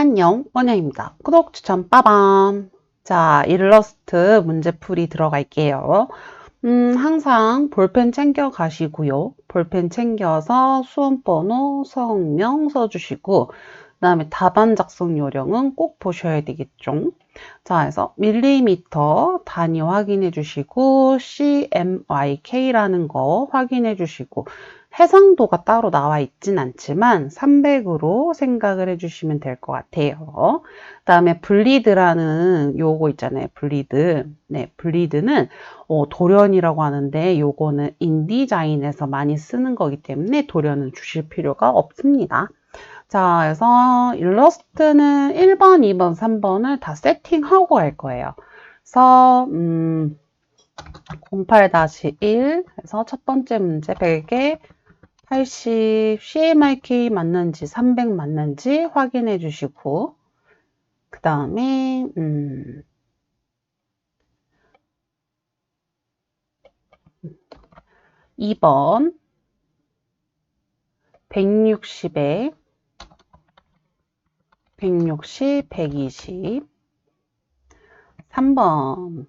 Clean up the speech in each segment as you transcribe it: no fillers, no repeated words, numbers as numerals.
안녕, 원영입니다. 구독, 추천, 빠밤. 자, 일러스트 문제풀이 들어갈게요. 항상 볼펜 챙겨 가시고요. 볼펜 챙겨서 수험번호, 성명 써주시고, 그 다음에 답안 작성 요령은 꼭 보셔야 되겠죠. 자, 그래서 밀리미터 단위 확인해 주시고, CMYK라는 거 확인해 주시고, 해상도가 따로 나와 있진 않지만 300으로 생각을 해주시면 될 것 같아요. 그 다음에 블리드라는 요거 있잖아요. 블리드. 네, 블리드는 돌연이라고 하는데 요거는 인디자인에서 많이 쓰는 거기 때문에 돌연은 주실 필요가 없습니다. 자, 그래서 일러스트는 1번, 2번, 3번을 다 세팅하고 할 거예요. 그래서 08-1 해서 첫 번째 문제 100에 80 CMYK 맞는지 300 맞는지 확인해 주시고 그 다음에 2번 160에 160, 120 3번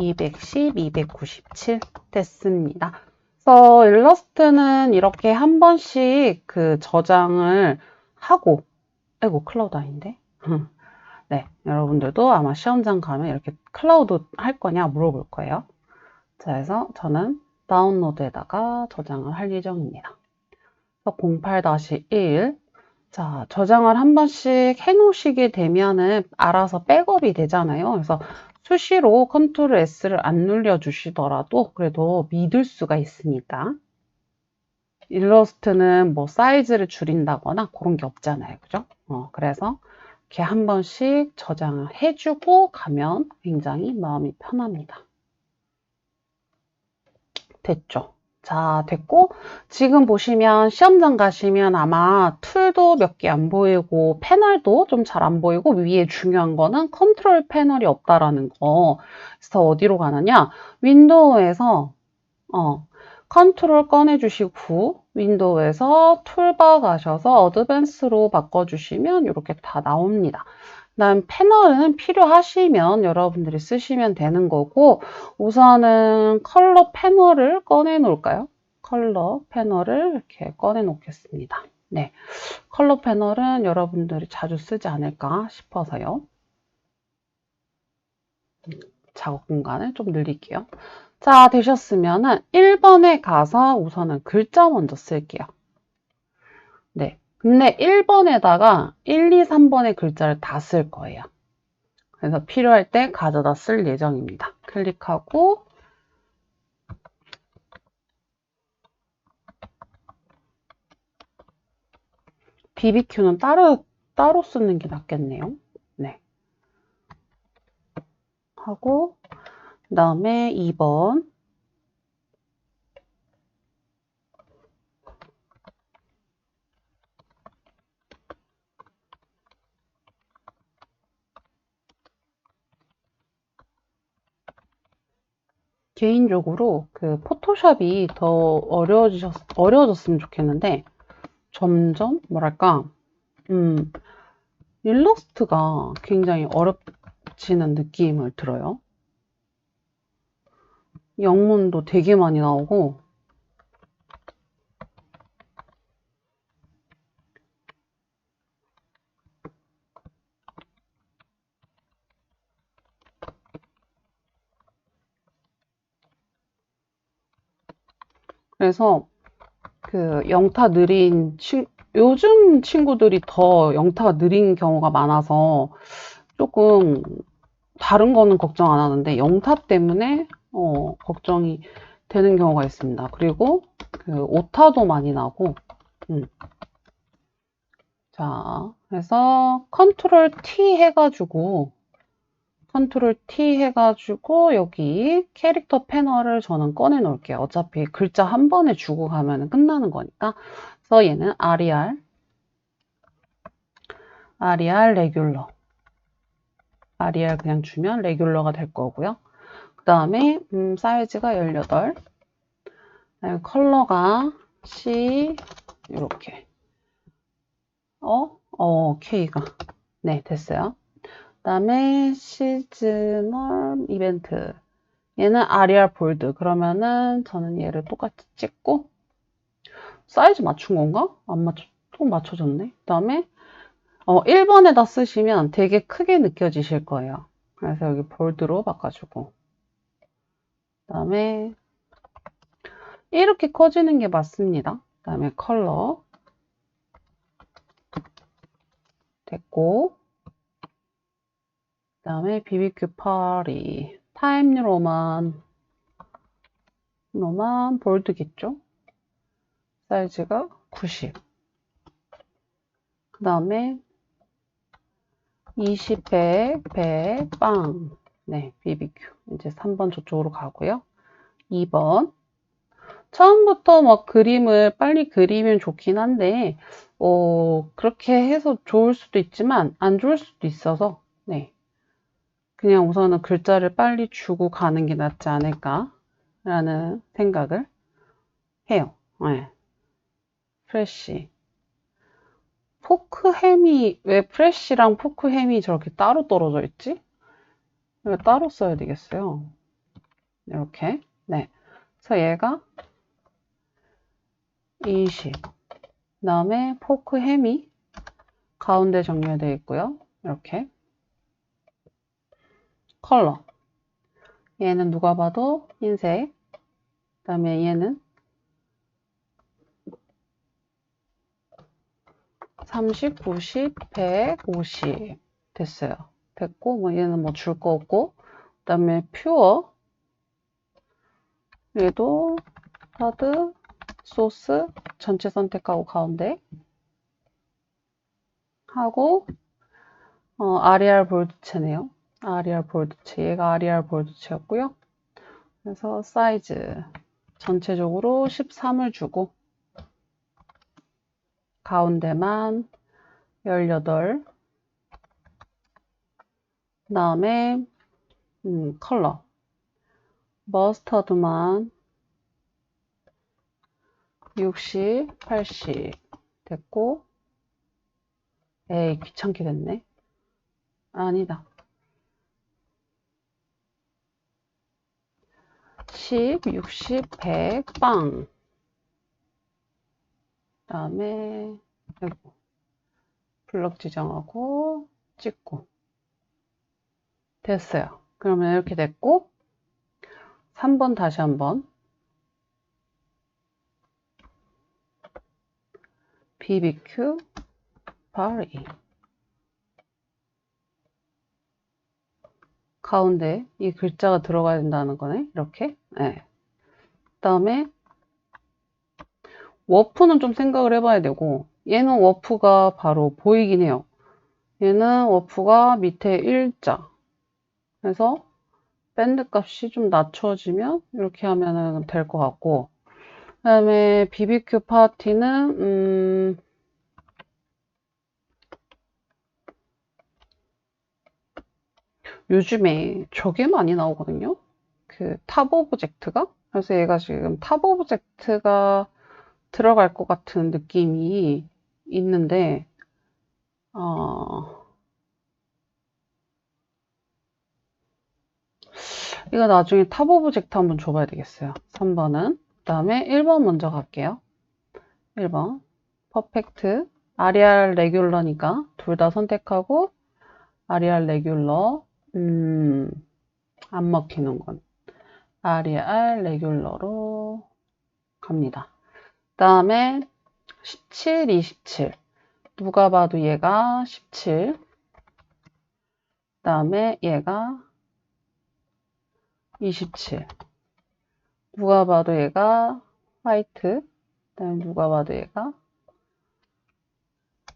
210, 297 됐습니다. 그래서 일러스트는 이렇게 한 번씩 그 저장을 하고 아이고 클라우드 아닌데? 네, 여러분들도 아마 시험장 가면 이렇게 클라우드 할 거냐 물어볼 거예요. 자, 그래서 저는 다운로드에다가 저장을 할 예정입니다. 08-1 자, 저장을 한 번씩 해 놓으시게 되면은 알아서 백업이 되잖아요. 그래서 수시로 컨트롤 S를 안 눌러 주시더라도 그래도 믿을 수가 있으니까. 일러스트는 뭐 사이즈를 줄인다거나 그런 게 없잖아요. 그죠? 그래서 이렇게 한 번씩 저장을 해주고 가면 굉장히 마음이 편합니다. 됐죠? 자, 됐고 지금 보시면 시험장 가시면 아마 툴도 몇 개 안 보이고 패널도 좀 잘 안 보이고 위에 중요한 거는 컨트롤 패널이 없다라는 거. 그래서 어디로 가느냐? 윈도우에서 컨트롤 꺼내주시고 윈도우에서 툴바 가셔서 어드밴스로 바꿔주시면 이렇게 다 나옵니다. 그다음 패널은 필요하시면 여러분들이 쓰시면 되는 거고 우선은 컬러 패널을 꺼내 놓을까요? 컬러 패널을 이렇게 꺼내 놓겠습니다. 네, 컬러 패널은 여러분들이 자주 쓰지 않을까 싶어서요. 작업 공간을 좀 늘릴게요. 자, 되셨으면은 1번에 가서 우선은 글자 먼저 쓸게요. 네. 근데 1번에다가 1, 2, 3번의 글자를 다 쓸 거예요. 그래서 필요할 때 가져다 쓸 예정입니다. 클릭하고 BBQ는 따로 쓰는 게 낫겠네요. 네. 하고 그 다음에 2번 개인적으로 그 포토샵이 더 어려워졌으면 좋겠는데 점점 뭐랄까 일러스트가 굉장히 어렵지는 느낌을 들어요. 영문도 되게 많이 나오고 그래서 그 영타 느린 요즘 친구들이 더 영타가 느린 경우가 많아서 조금 다른 거는 걱정 안 하는데 영타 때문에 걱정이 되는 경우가 있습니다. 그리고 그 오타도 많이 나고 자, 그래서 컨트롤 T 해가지고 여기 캐릭터 패널을 저는 꺼내 놓을게요. 어차피 글자 한 번에 주고 가면 끝나는 거니까. 그래서 얘는 레귤러. RER 그냥 주면 레귤러가 될 거고요. 그 다음에 사이즈가 18. 그다음에 컬러가 C 이렇게 K가 네 됐어요. 그다음에 시즈널 이벤트 얘는 아리알 볼드 그러면은 저는 얘를 똑같이 찍고 사이즈 맞춘 건가? 안 맞춰 또 맞춰졌네. 그다음에 1번에다 쓰시면 되게 크게 느껴지실 거예요. 그래서 여기 볼드로 바꿔주고 그다음에 이렇게 커지는 게 맞습니다. 그다음에 컬러 됐고 그다음에 BBQ 파리 타임 로만 볼드겠죠? 사이즈가 90. 그 다음에 20, 100, 빵. 네, BBQ. 이제 3번 저쪽으로 가고요. 2번. 처음부터 막 그림을 빨리 그리면 좋긴 한데, 그렇게 해서 좋을 수도 있지만, 안 좋을 수도 있어서, 네. 그냥 우선은 글자를 빨리 주고 가는 게 낫지 않을까라는 생각을 해요. 네. 프레쉬. 포크햄이, 왜 프레쉬랑 포크햄이 저렇게 따로 떨어져 있지? 이거 따로 써야 되겠어요. 이렇게. 네. 그래서 얘가 20. 그 다음에 포크햄이 가운데 정렬되어 있고요. 이렇게. 컬러. 얘는 누가 봐도 흰색. 그 다음에 얘는 30, 90, 100, 50. 됐어요. 됐고, 뭐 얘는 뭐 줄 거 없고. 그 다음에 퓨어. 얘도 하드, 소스, 전체 선택하고 가운데. 하고, 아리알 볼드체네요. 아리알 볼드체. 얘가 아리알 볼드체였고요. 그래서 사이즈 전체적으로 13을 주고 가운데만 18. 그 다음에 컬러 머스터드만 60, 80 됐고 에이 귀찮게 됐네. 아니다. 10, 60, 100 빵. 그 다음에 블럭 지정하고 찍고 됐어요. 그러면 이렇게 됐고 3번 다시 한번 BBQ 파리 가운데 이 글자가 들어가야 된다는 거네. 이렇게. 네. 그 다음에 워프는 좀 생각을 해봐야 되고 얘는 워프가 바로 보이긴 해요. 얘는 워프가 밑에 일자 그래서 밴드 값이 좀 낮춰지면 이렇게 하면 될 것 같고 그 다음에 BBQ 파티는 요즘에 저게 많이 나오거든요. 그 탑 오브젝트가 그래서 얘가 지금 탑 오브젝트가 들어갈 것 같은 느낌이 있는데 이거 나중에 탑 오브젝트 한번 줘봐야 되겠어요. 3번은. 그 다음에 1번 먼저 갈게요. 1번. 퍼펙트. 아리알 레귤러니까 둘 다 선택하고 아리알 레귤러. 안 먹히는 건. 아리알 레귤러로 갑니다. 그 다음에 17, 27. 누가 봐도 얘가 17. 그 다음에 얘가 27. 누가 봐도 얘가 화이트. 그 다음에 누가 봐도 얘가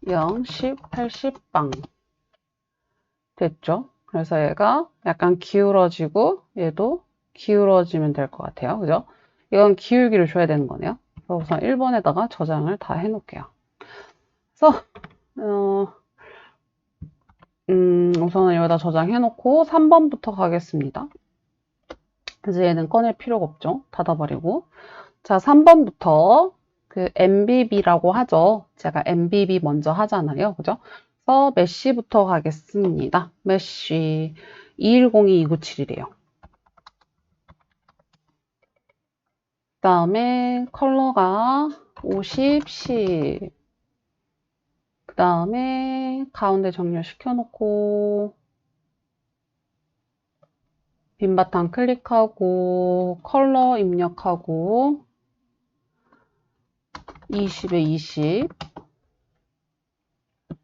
0, 10, 80, 빵. 됐죠? 그래서 얘가 약간 기울어지고 얘도 기울어지면 될 것 같아요. 그죠? 이건 기울기를 줘야 되는 거네요. 그래서 우선 1번에다가 저장을 다 해놓을게요. 그래서 우선은 여기다 저장해놓고 3번부터 가겠습니다. 그래서 얘는 꺼낼 필요가 없죠. 닫아버리고 자, 3번부터 그 MBB라고 하죠. 제가 MBB 먼저 하잖아요. 그죠? 그래서 메쉬부터 가겠습니다. 메쉬 2102-297이래요. 그 다음에 컬러가 50, 10. 그 다음에 가운데 정렬시켜 놓고 빈 바탕 클릭하고 컬러 입력하고 20에 20. 그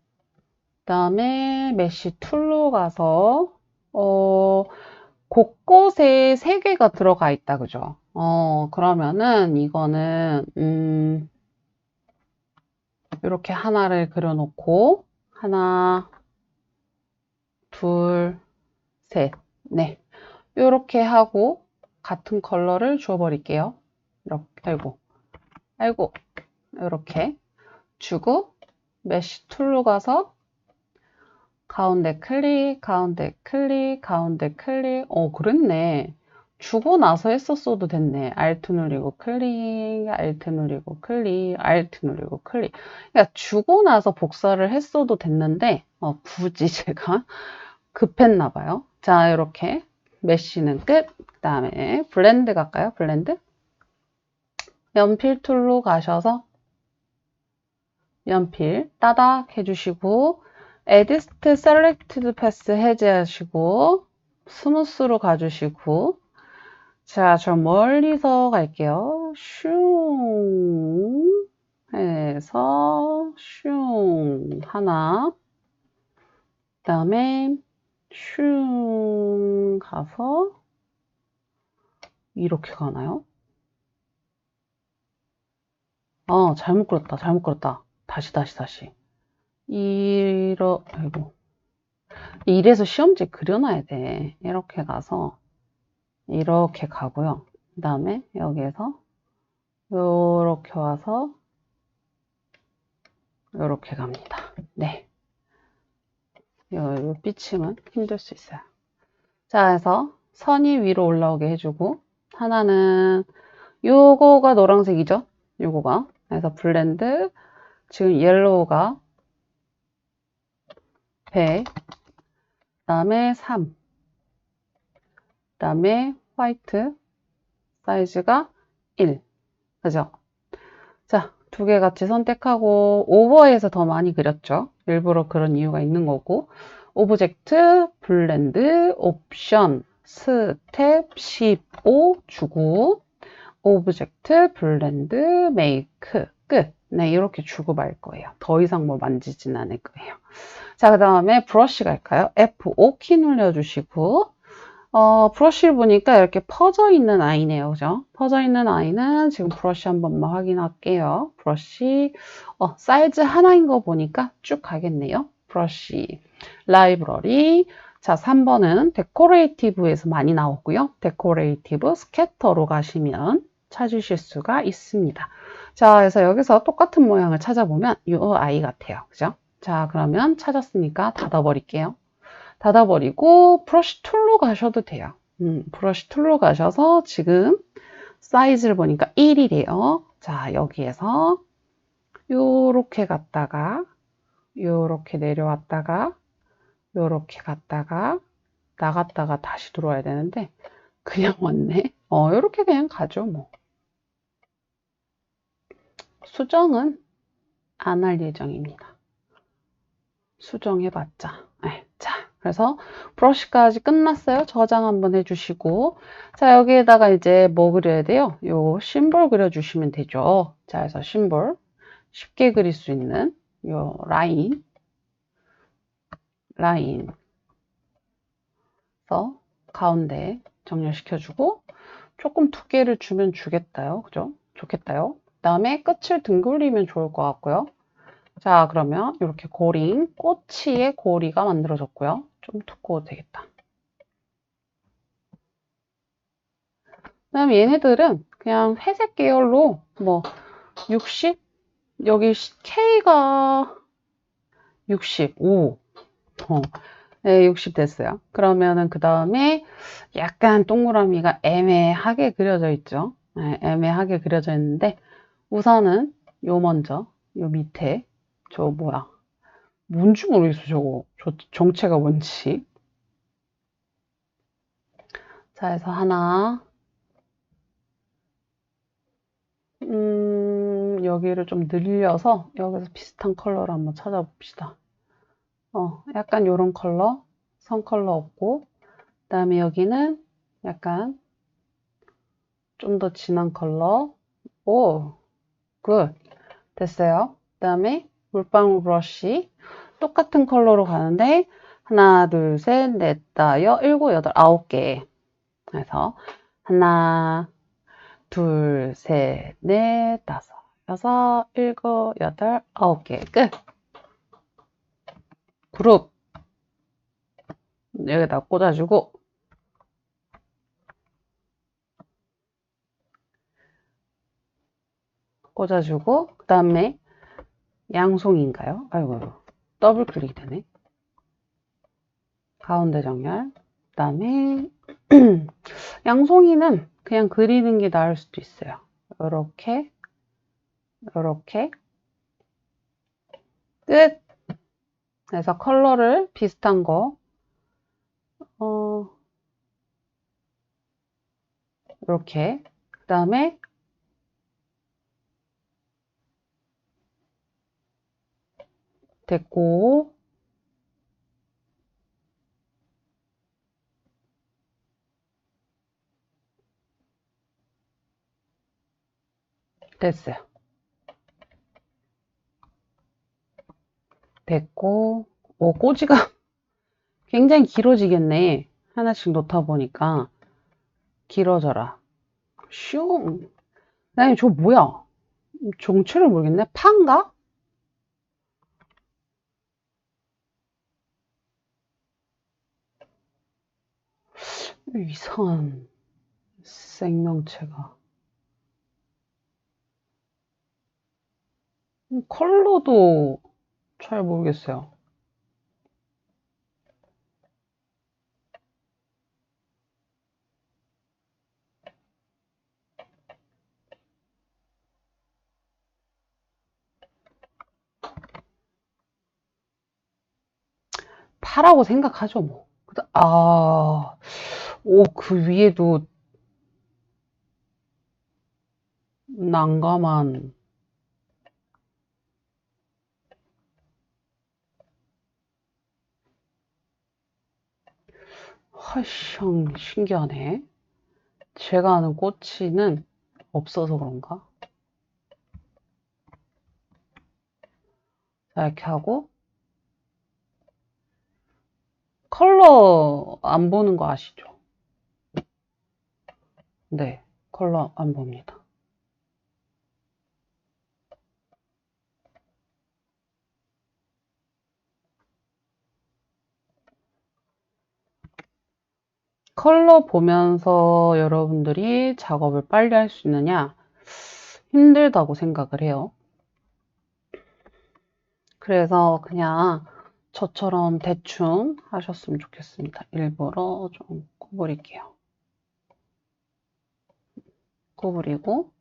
다음에 메쉬 툴로 가서 곳곳에 3개가 들어가 있다. 그죠? 그러면은 이거는 이렇게 하나를 그려놓고 하나, 둘, 셋, 넷. 이렇게 하고 같은 컬러를 주어버릴게요. 이렇게, 아이고, 이렇게 주고 메쉬 툴로 가서 가운데 클릭, 가운데 클릭, 가운데 클릭. 그랬네. 주고 나서 했었어도 됐네. Alt 누르고 클릭, Alt 누르고 클릭, Alt 누르고 클릭. 그러니까 주고 나서 복사를 했어도 됐는데 굳이 제가 급했나 봐요. 자, 이렇게 메쉬는 끝. 그 다음에 블렌드 갈까요? 블렌드. 연필 툴로 가셔서 연필 따닥 해주시고 Edit Selected Path 해제하시고 스무스로 가주시고 자, 저 멀리서 갈게요. 슝 해서 슝 하나 그 다음에 슝 가서 이렇게 가나요? 잘못 그렸다. 잘못 그렸다. 다시. 아이고. 이래서 시험지에 그려놔야 돼. 이렇게 가서, 이렇게 가고요. 그 다음에 여기에서, 요렇게 와서, 요렇게 갑니다. 네. 요 삐침은 힘들 수 있어요. 자, 해서 선이 위로 올라오게 해주고, 하나는, 요거가 노란색이죠? 요거가. 그래서 블렌드, 지금 옐로우가 100, 그 다음에 3, 그 다음에 화이트, 사이즈가 1. 그죠? 자, 두 개 같이 선택하고, 오버해서 더 많이 그렸죠? 일부러 그런 이유가 있는 거고, 오브젝트, 블렌드, 옵션, 스텝 15 주고, 오브젝트, 블렌드, 메이크, 끝. 네, 이렇게 주고 말 거예요. 더 이상 뭐 만지진 않을 거예요. 자, 그 다음에 브러쉬 갈까요? F5 키 눌러주시고, 브러쉬를 보니까 이렇게 퍼져 있는 아이네요. 그죠? 퍼져 있는 아이는 지금 브러쉬 한 번만 확인할게요. 브러쉬, 사이즈 하나인 거 보니까 쭉 가겠네요. 브러쉬, 라이브러리. 자, 3번은 데코레이티브에서 많이 나오고요. 데코레이티브 스캐터로 가시면 찾으실 수가 있습니다. 자, 그래서 여기서 똑같은 모양을 찾아보면 이 아이 같아요. 그죠? 자, 그러면 찾았으니까 닫아버릴게요. 닫아버리고 브러쉬 툴로 가셔도 돼요. 브러쉬 툴로 가셔서 지금 사이즈를 보니까 1이래요. 자, 여기에서 요렇게 갔다가 요렇게 내려왔다가 요렇게 갔다가 나갔다가 다시 들어와야 되는데 그냥 왔네. 요렇게 그냥 가죠, 뭐. 수정은 안 할 예정입니다. 수정해봤자. 네, 자, 그래서 브러쉬까지 끝났어요. 저장 한번 해주시고. 자, 여기에다가 이제 뭐 그려야 돼요? 요 심볼 그려주시면 되죠. 자, 그래서 심볼. 쉽게 그릴 수 있는 요 라인. 그래서 가운데 정렬시켜주고 조금 두께를 주면 주겠다요. 그죠? 좋겠다요. 그 다음에 끝을 둥글리면 좋을 것 같고요. 자, 그러면 이렇게 고링, 꼬치의 고리가 만들어졌고요. 좀 두꺼워도 되겠다. 그 다음에 얘네들은 그냥 회색 계열로 뭐 60? 여기 K가 65. 네, 60 됐어요. 그러면은 그 다음에 약간 동그라미가 애매하게 그려져 있죠. 애매하게 그려져 있는데 우선은 요 먼저 요 밑에 저 뭐야 뭔지 모르겠어 저거 저 정체가 뭔지. 자 해서 하나 여기를 좀 늘려서 여기서 비슷한 컬러를 한번 찾아봅시다. 약간 요런 컬러 선 컬러 없고 그 다음에 여기는 약간 좀 더 진한 컬러. 오, 굿. 됐어요. 그 다음에 물방울 브러쉬 똑같은 컬러로 가는데 하나, 둘, 셋, 넷, 다, 여, 일곱, 여덟, 아홉 개. 그래서 하나, 둘, 셋, 넷, 다섯, 여섯, 일곱, 여덟, 아홉 개. 끝. 그룹 여기다 꽂아주고 그 다음에 양송인가요? 아이고 더블 클릭 되네. 가운데 정렬. 그 다음에 양송이는 그냥 그리는 게 나을 수도 있어요. 요렇게 요렇게 끝. 그래서 컬러를 비슷한 거 이렇게 그 다음에 됐고 됐어요. 됐고 꼬지가 굉장히 길어지겠네. 하나씩 놓다 보니까 길어져라. 슝. 아니 저 뭐야? 정체를 모르겠네. 파인가? 이상한 생명체가. 컬러도 잘 모르겠어요. 파라고 생각하죠, 뭐. 그 위에도 난감한, 하셩, 신기하네. 제가 아는 꼬치는 없어서 그런가? 자, 이렇게 하고, 컬러 안 보는 거 아시죠? 네, 컬러 안 봅니다. 컬러 보면서 여러분들이 작업을 빨리 할 수 있느냐? 힘들다고 생각을 해요. 그래서 그냥 저처럼 대충 하셨으면 좋겠습니다. 일부러 좀 구부릴게요. 구부리고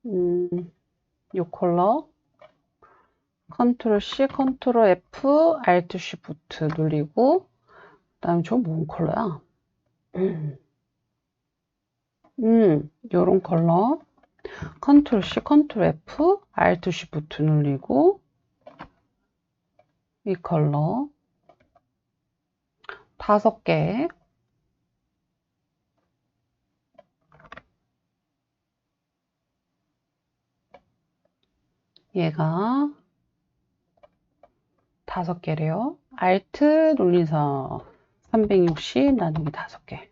이 컬러 컨트롤 C, 컨트롤 F, Alt Shift 누르고 그 다음에 저 뭔 컬러야? 요런 컬러 컨트롤 C, 컨트롤 F, Alt Shift 누르고 이 컬러 5개 얘가 5개래요. Alt 눌리서 360 나누기 5개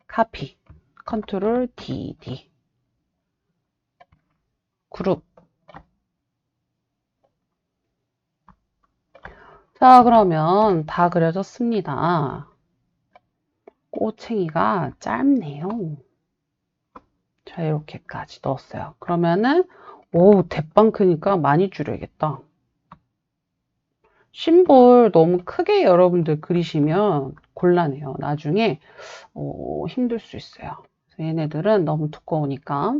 카피 컨트롤 D, D 그룹. 자, 그러면 다 그려졌습니다. 꼬챙이가 짧네요. 자, 이렇게까지 넣었어요. 그러면은 대빵 크니까 많이 줄여야겠다. 심볼 너무 크게 여러분들 그리시면 곤란해요. 나중에 힘들 수 있어요. 얘네들은 너무 두꺼우니까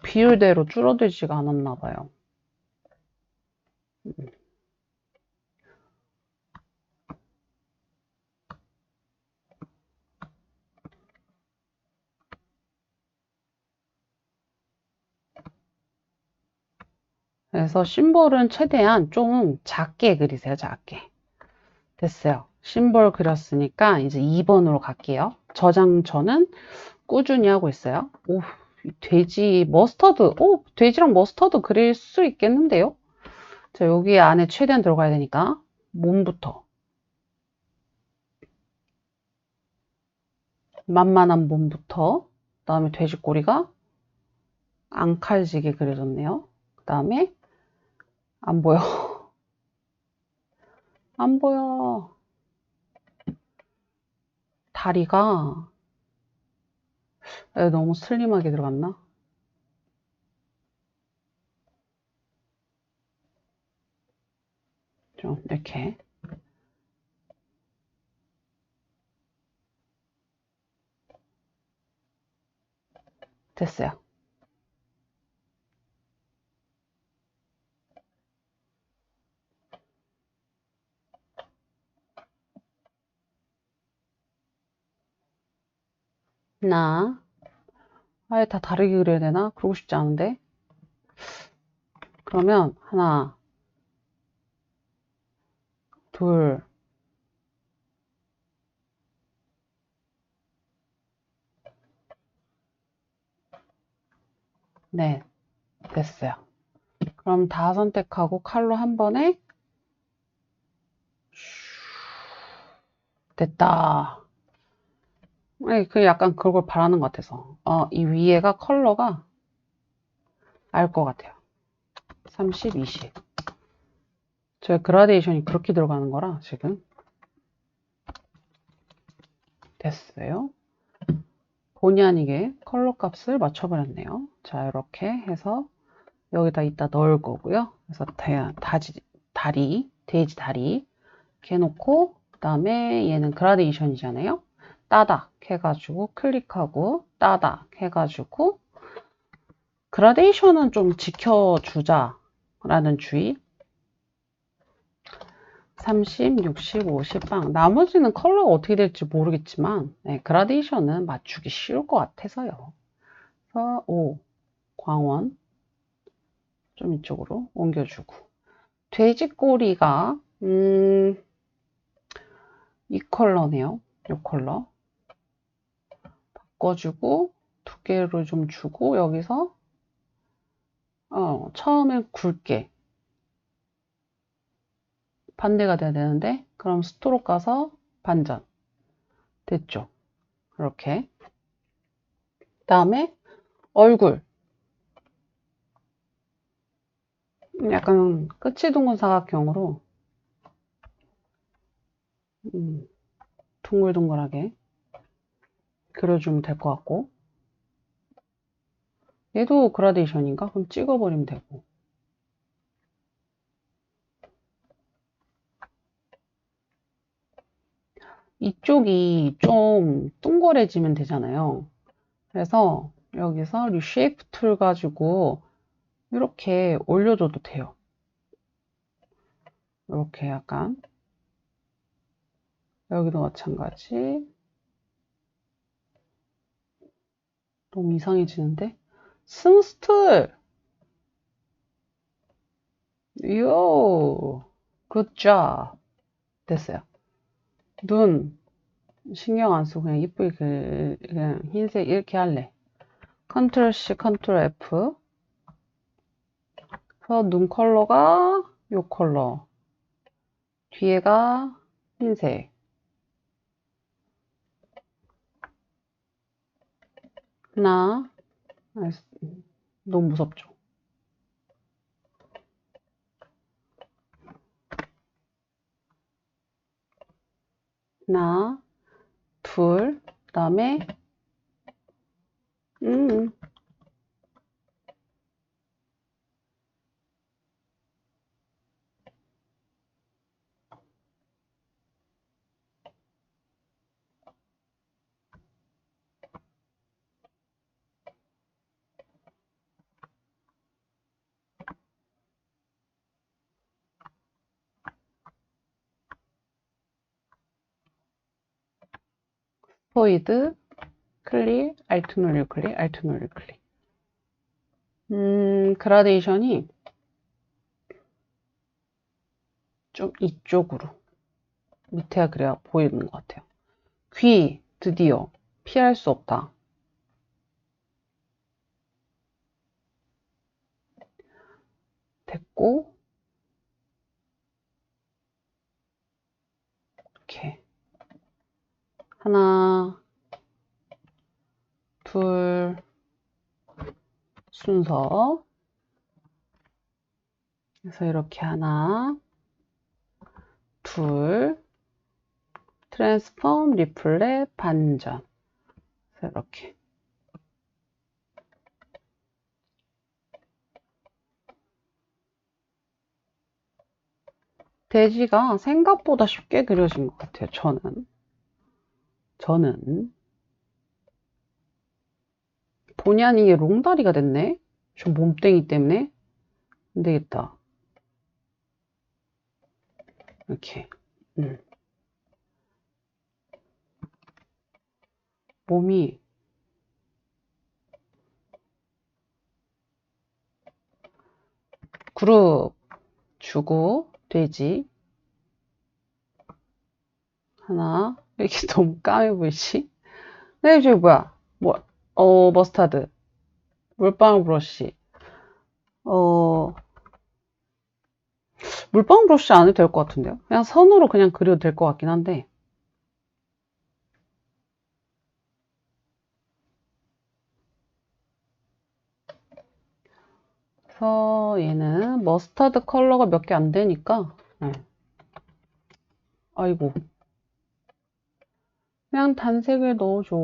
비율대로 줄어들지가 않았나 봐요. 그래서 심볼은 최대한 좀 작게 그리세요. 작게. 됐어요. 심볼 그렸으니까 이제 2번으로 갈게요. 저장 저는 꾸준히 하고 있어요. 오, 돼지 머스터드. 오, 돼지랑 머스터드 그릴 수 있겠는데요? 자, 여기 안에 최대한 들어가야 되니까 몸부터. 만만한 몸부터. 그다음에 돼지꼬리가 앙칼지게 그려졌네요. 그다음에 안 보여. 안 보여. 다리가 너무 슬림하게 들어갔나? 좀 이렇게 됐어요. 하나, 아예 다 다르게 그려야 되나? 그러고 싶지 않은데. 그러면 하나, 둘, 넷, 됐어요. 그럼 다 선택하고 칼로 한 번에 됐다. 그 약간 그걸 바라는 것 같아서. 이 위에가 컬러가 알 것 같아요. 30, 20. 제가 그라데이션이 그렇게 들어가는 거라 지금. 됐어요. 본의 아니게 컬러 값을 맞춰버렸네요. 자, 이렇게 해서 여기다 이따 넣을 거고요. 그래서 다리, 돼지 다리 이렇게 해놓고 그 다음에 얘는 그라데이션이잖아요. 따닥 해가지고 클릭하고 따닥 해가지고 그라데이션은 좀 지켜주자 라는 주의. 30, 60, 50 빵. 나머지는 컬러가 어떻게 될지 모르겠지만 그라데이션은 맞추기 쉬울 것 같아서요. 그래서 5, 광원 좀 이쪽으로 옮겨주고 돼지꼬리가 이 컬러네요. 이 컬러 바꿔주고 두께를 좀 주고 여기서 처음에 굵게 반대가 돼야 되는데 그럼 스트로크 가서 반전 됐죠. 이렇게 다음에 얼굴 약간 끝이 둥근 사각형으로 둥글둥글하게 그려주면 될 것 같고 얘도 그라데이션인가? 그럼 찍어버리면 되고 이쪽이 좀 둥그레지면 되잖아요. 그래서 여기서 리쉐이프 툴 가지고 이렇게 올려줘도 돼요. 이렇게 약간 여기도 마찬가지. 너무 이상해지는데? 스무스 툴! 요! 굿잡! 됐어요. 눈 신경 안 쓰고 그냥 이쁘게 그냥 흰색 이렇게 할래. 컨트롤 C, 컨트롤 F. 그래서 눈 컬러가 요 컬러. 뒤에가 흰색. 하나. 너무 무섭죠? 하나, 둘, 그 다음에 음, 포이드, 클릭, 알트 눌러 클릭, 알트 눌러 클릭. 그라데이션이 좀 이쪽으로. 밑에가 그래야 보이는 것 같아요. 귀, 드디어 피할 수 없다. 됐고, 이렇게. 하나, 둘, 순서. 그래서 이렇게 하나, 둘, 트랜스폼, 리플렛, 반전. 그래서 이렇게. 돼지가 생각보다 쉽게 그려진 것 같아요. 저는. 본의 아니게 롱다리가 됐네? 저 몸땡이 때문에. 안 되겠다. 이렇게. 몸이 그룹 주고 돼지 하나 왜 이렇게 너무 까매 보이지? 네, 저기 뭐야? 머스타드 물방 브러쉬 물방 브러쉬 안 해도 될 것 같은데요? 그냥 선으로 그냥 그려도 될 것 같긴 한데 그래서 얘는 머스타드 컬러가 몇 개 안 되니까 네. 아이고 그냥 단색을 넣어줘.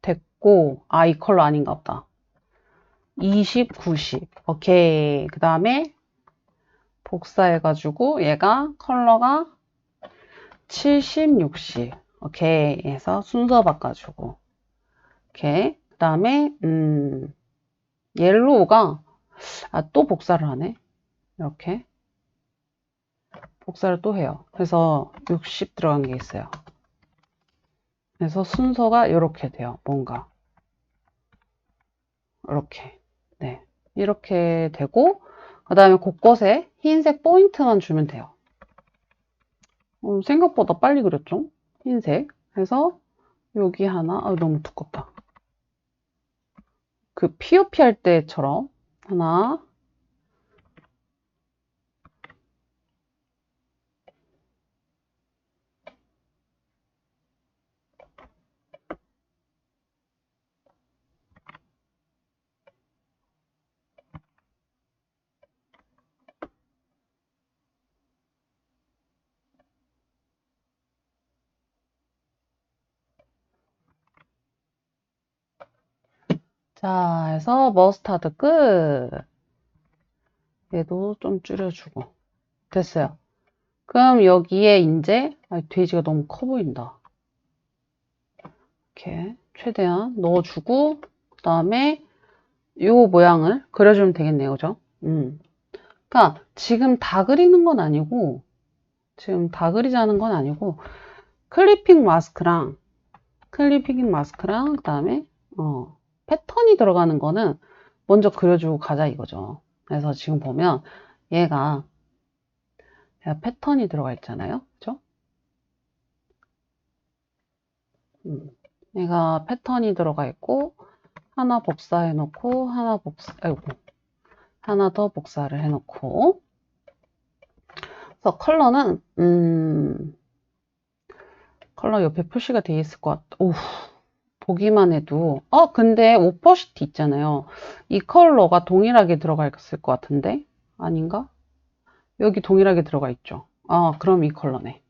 됐고 이 컬러 아닌가 보다. 20, 90 오케이. 그 다음에 복사해가지고 얘가 컬러가 70, 60 오케이 해서 순서 바꿔주고 오케이. 그 다음에 옐로우가 또 복사를 하네. 이렇게 복사를 또 해요. 그래서 60 들어간 게 있어요. 그래서 순서가 이렇게 돼요. 뭔가 이렇게 네 이렇게 되고 그 다음에 곳곳에 흰색 포인트만 주면 돼요. 생각보다 빨리 그렸죠? 흰색 해서 여기 하나 너무 두껍다. 그 POP 할 때처럼 하나 자 해서 머스타드 끝. 얘도 좀 줄여주고 됐어요. 그럼 여기에 이제 돼지가 너무 커 보인다. 이렇게 최대한 넣어주고 그 다음에 요 모양을 그려주면 되겠네요. 그죠? 그러니까 지금 다 그리는 건 아니고 지금 다 그리자는 건 아니고 클리핑 마스크랑 그 다음에 패턴이 들어가는 거는 먼저 그려주고 가자 이거죠. 그래서 지금 보면 얘가 패턴이 들어가 있잖아요. 그죠? 얘가 패턴이 들어가 있고 하나 복사해 놓고 하나 더 복사를 해 놓고 그래서 컬러는 컬러 옆에 표시가 되어 있을 것 같아. 오, 보기만 해도 근데 오퍼시티 있잖아요. 이 컬러가 동일하게 들어가 있을 것 같은데 아닌가? 여기 동일하게 들어가 있죠. 그럼 이 컬러네.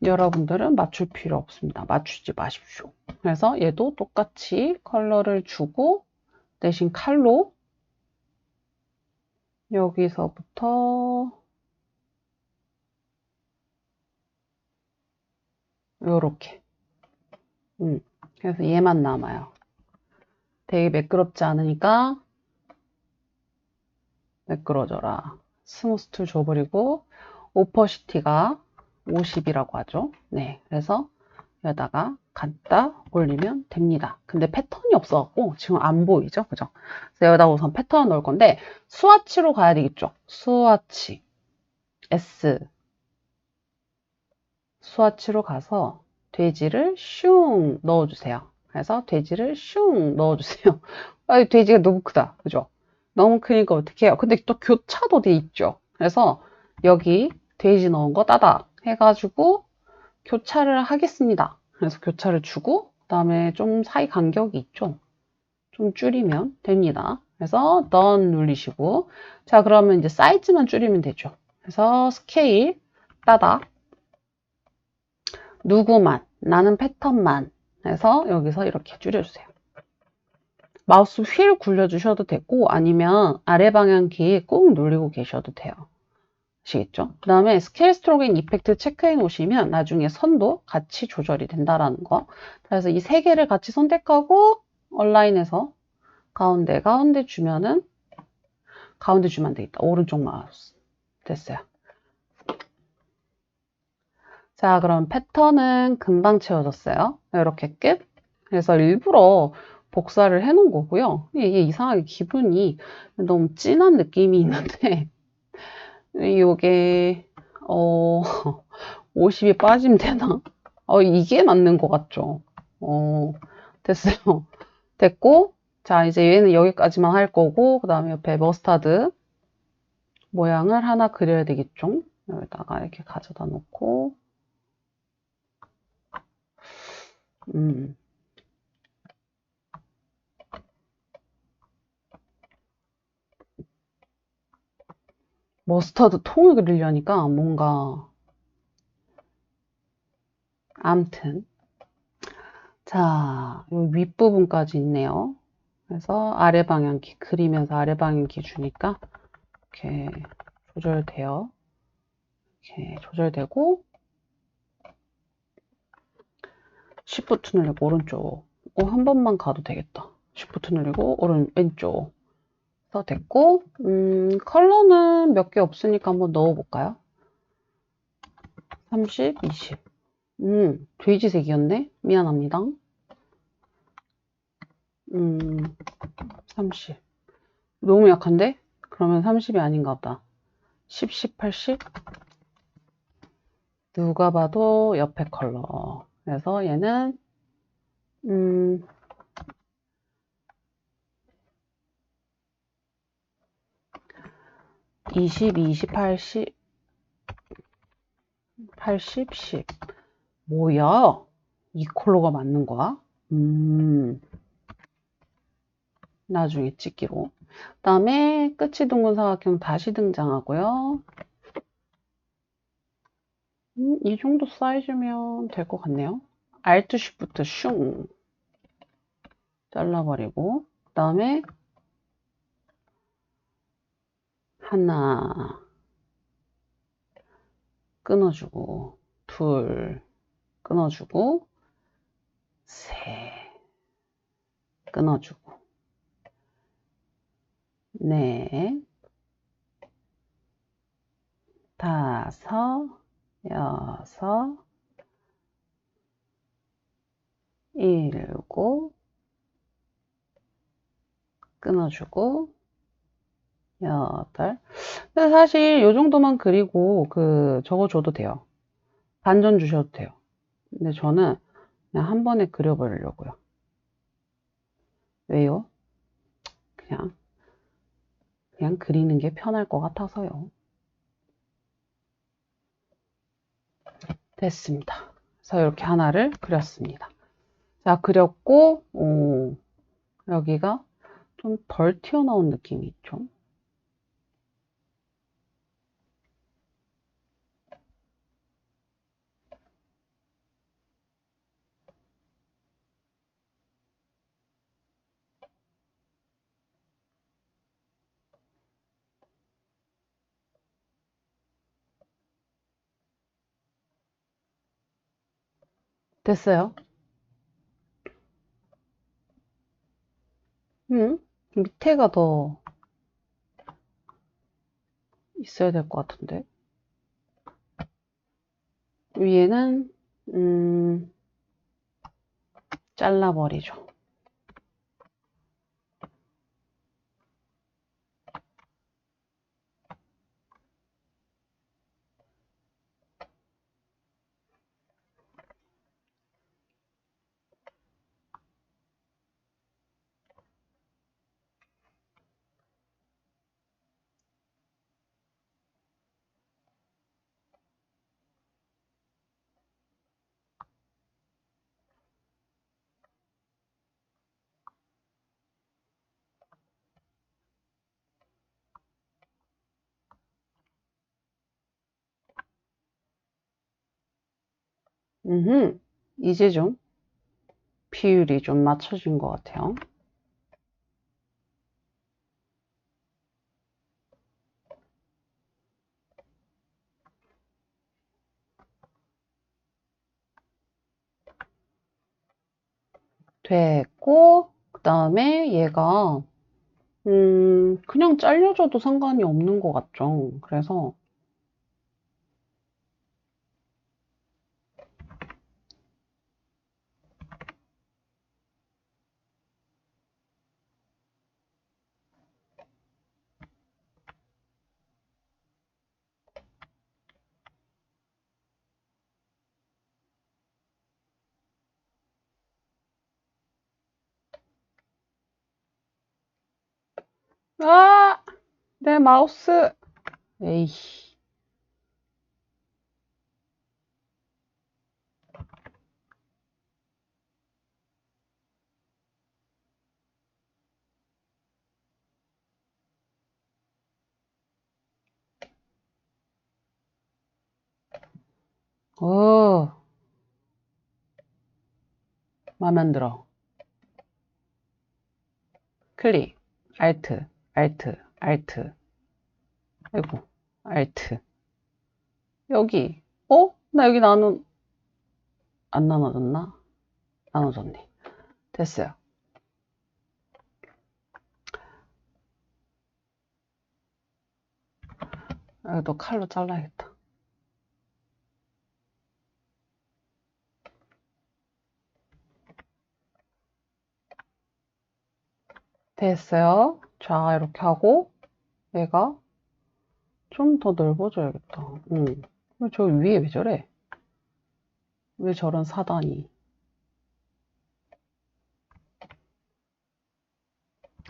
여러분들은 맞출 필요 없습니다. 맞추지 마십시오. 그래서 얘도 똑같이 컬러를 주고 대신 칼로 여기서부터 요렇게 그래서 얘만 남아요. 되게 매끄럽지 않으니까 매끄러져라. 스무스 툴 줘버리고, 오퍼시티가 50이라고 하죠. 네, 그래서 여기다가 갖다 올리면 됩니다. 근데 패턴이 없어갖고 지금 안 보이죠? 그죠? 그래서 여기다 우선 패턴을 넣을 건데, 스와치로 가야 되겠죠? 스와치. S. 스와치로 가서 돼지를 슝 넣어주세요. 그래서 돼지를 슝 넣어주세요. 아, 돼지가 너무 크다. 그죠? 너무 크니까 어떻게 해요? 근데 또 교차도 돼 있죠. 그래서 여기 돼지 넣은 거 따닥 해가지고 교차를 하겠습니다. 그래서 교차를 주고, 그 다음에 좀 사이 간격이 있죠. 좀 줄이면 됩니다. 그래서 done 누르시고, 자, 그러면 이제 사이즈만 줄이면 되죠. 그래서 스케일 따닥 누구만, 나는 패턴만 해서 여기서 이렇게 줄여주세요. 마우스 휠 굴려주셔도 되고 아니면 아래 방향키 꾹 누르고 계셔도 돼요. 아시겠죠? 그 다음에 스케일 스트로크 앤 이펙트 체크해 놓으시면 나중에 선도 같이 조절이 된다라는 거. 그래서 이 세 개를 같이 선택하고 온라인에서 가운데 주면은 가운데 주면 안 되겠다. 오른쪽 마우스. 됐어요. 자, 그럼 패턴은 금방 채워졌어요. 이렇게 끝. 그래서 일부러 복사를 해 놓은 거고요. 이게 이상하게 기분이 너무 진한 느낌이 있는데, 이게, 50이 빠지면 되나? 이게 맞는 것 같죠? 됐어요. 됐고, 자, 이제 얘는 여기까지만 할 거고, 그 다음에 옆에 머스타드 모양을 하나 그려야 되겠죠? 여기다가 이렇게 가져다 놓고, 음, 머스타드 통을 그리려니까 뭔가, 암튼. 자, 요 윗부분까지 있네요. 그래서 아래 방향키 그리면서 아래 방향키 주니까 이렇게 조절돼요. 이렇게 조절되고 Shift 누르고 오른쪽. 한 번만 가도 되겠다. Shift 누르고 왼쪽. 그래서 됐고 컬러는 몇 개 없으니까 한번 넣어볼까요? 30, 20. 돼지색이었네. 미안합니다. 30. 너무 약한데? 그러면 30이 아닌가 보다. 10, 10, 80? 누가 봐도 옆에 컬러. 그래서 얘는 20, 20, 80, 80, 10. 뭐야? 이 컬러가 맞는 거야? 나중에 찍기로. 그 다음에 끝이 둥근 사각형 다시 등장하고요. 이 정도 사이즈면 될 것 같네요. Alt Shift 슝 잘라버리고 그 다음에 하나 끊어주고 둘 끊어주고 셋 끊어주고 넷 다섯 여섯 일곱 끊어주고 여덟. 근데 사실 요 정도만 그리고 적어줘도 돼요. 반전 주셔도 돼요. 근데 저는 그냥 한 번에 그려버리려고요. 왜요? 그냥 그리는 게 편할 것 같아서요. 됐습니다. 그래서 이렇게 하나를 그렸습니다. 자, 그렸고 여기가 좀 덜 튀어나온 느낌이 있죠. 됐어요. 밑에가 더 있어야 될 것 같은데. 위에는 잘라버리죠. 이제 좀 비율이 좀 맞춰진 것 같아요. 됐고, 그 다음에 얘가, 그냥 잘려줘도 상관이 없는 것 같죠. 그래서, 아! 내 마우스! 에이. 어, 마음에 안 들어. 클릭, 알트, 알트, 알트. 아이고, 알트. 여기. 나 여기 안 나눠졌나? 나눠졌네. 됐어요. 여기도 칼로 잘라야겠다. 됐어요. 자, 이렇게 하고, 얘가 좀 더 넓어져야겠다. 저 위에 왜 저래? 왜 저런 사단이?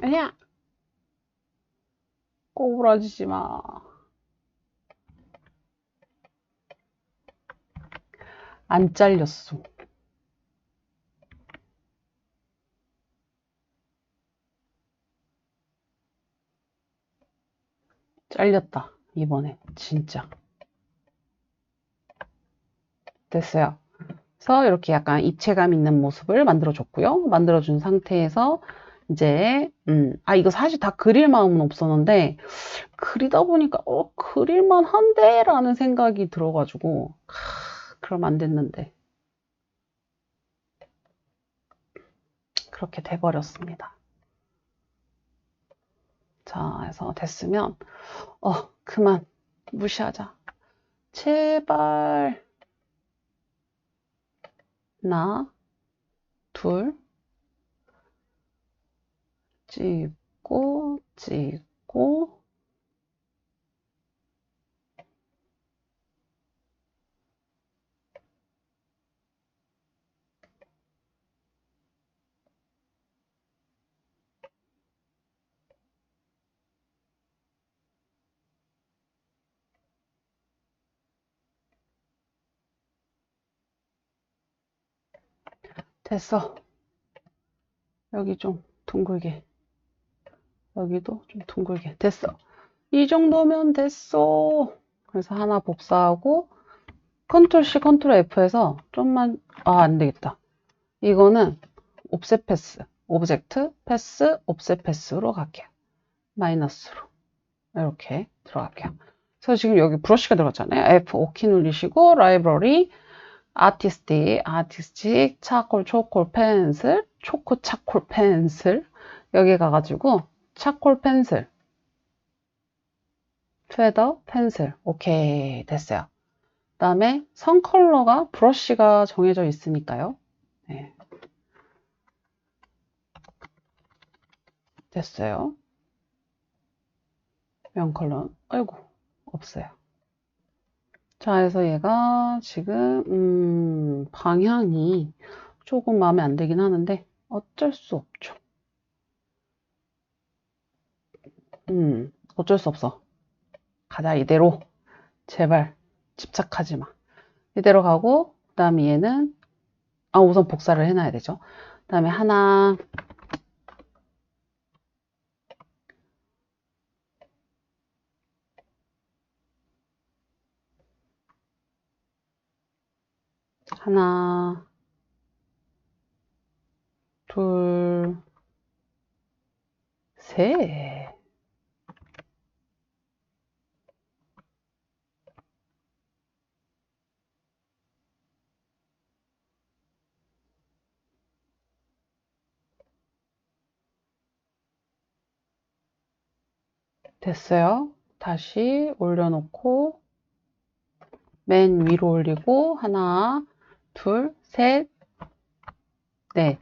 아니야! 꼬부라지지 마. 안 잘렸어. 잘렸다. 이번에. 진짜. 됐어요. 그래서 이렇게 약간 입체감 있는 모습을 만들어줬고요. 만들어준 상태에서 이제 이거 사실 다 그릴 마음은 없었는데 그리다 보니까 그릴만 한데 라는 생각이 들어가지고 그럼 안 됐는데 그렇게 돼버렸습니다. 자, 해서 됐으면 그만 무시하자. 제발 하나, 둘, 찍고, 찍고, 됐어. 여기 좀 둥글게. 여기도 좀 둥글게. 됐어. 이 정도면 됐어. 그래서 하나 복사하고, 컨트롤 C, 컨트롤 F에서 좀만, 안 되겠다. 이거는 옵셋 패스, 오브젝트, 패스, 옵셋 패스로 갈게요. 마이너스로. 이렇게 들어갈게요. 그래서 지금 여기 브러쉬가 들어갔잖아요. F5키 누르시고, 라이브러리, 아티스틱, 차콜, 초콜, 펜슬, 초코, 차콜, 펜슬. 여기 가가지고, 차콜 펜슬. feather, 펜슬. 오케이, 됐어요. 그 다음에 선 컬러가 브러쉬가 정해져 있으니까요. 네. 됐어요. 면 컬러. 아이고, 없어요. 자, 그래서 얘가 지금, 방향이 조금 마음에 안 들긴 하는데, 어쩔 수 없죠. 어쩔 수 없어. 가자, 이대로. 제발, 집착하지 마. 이대로 가고, 그 다음에 얘는, 우선 복사를 해놔야 되죠. 그 다음에 하나, 하나, 둘, 셋. 됐어요. 다시 올려놓고, 맨 위로 올리고, 하나, 둘, 셋, 넷.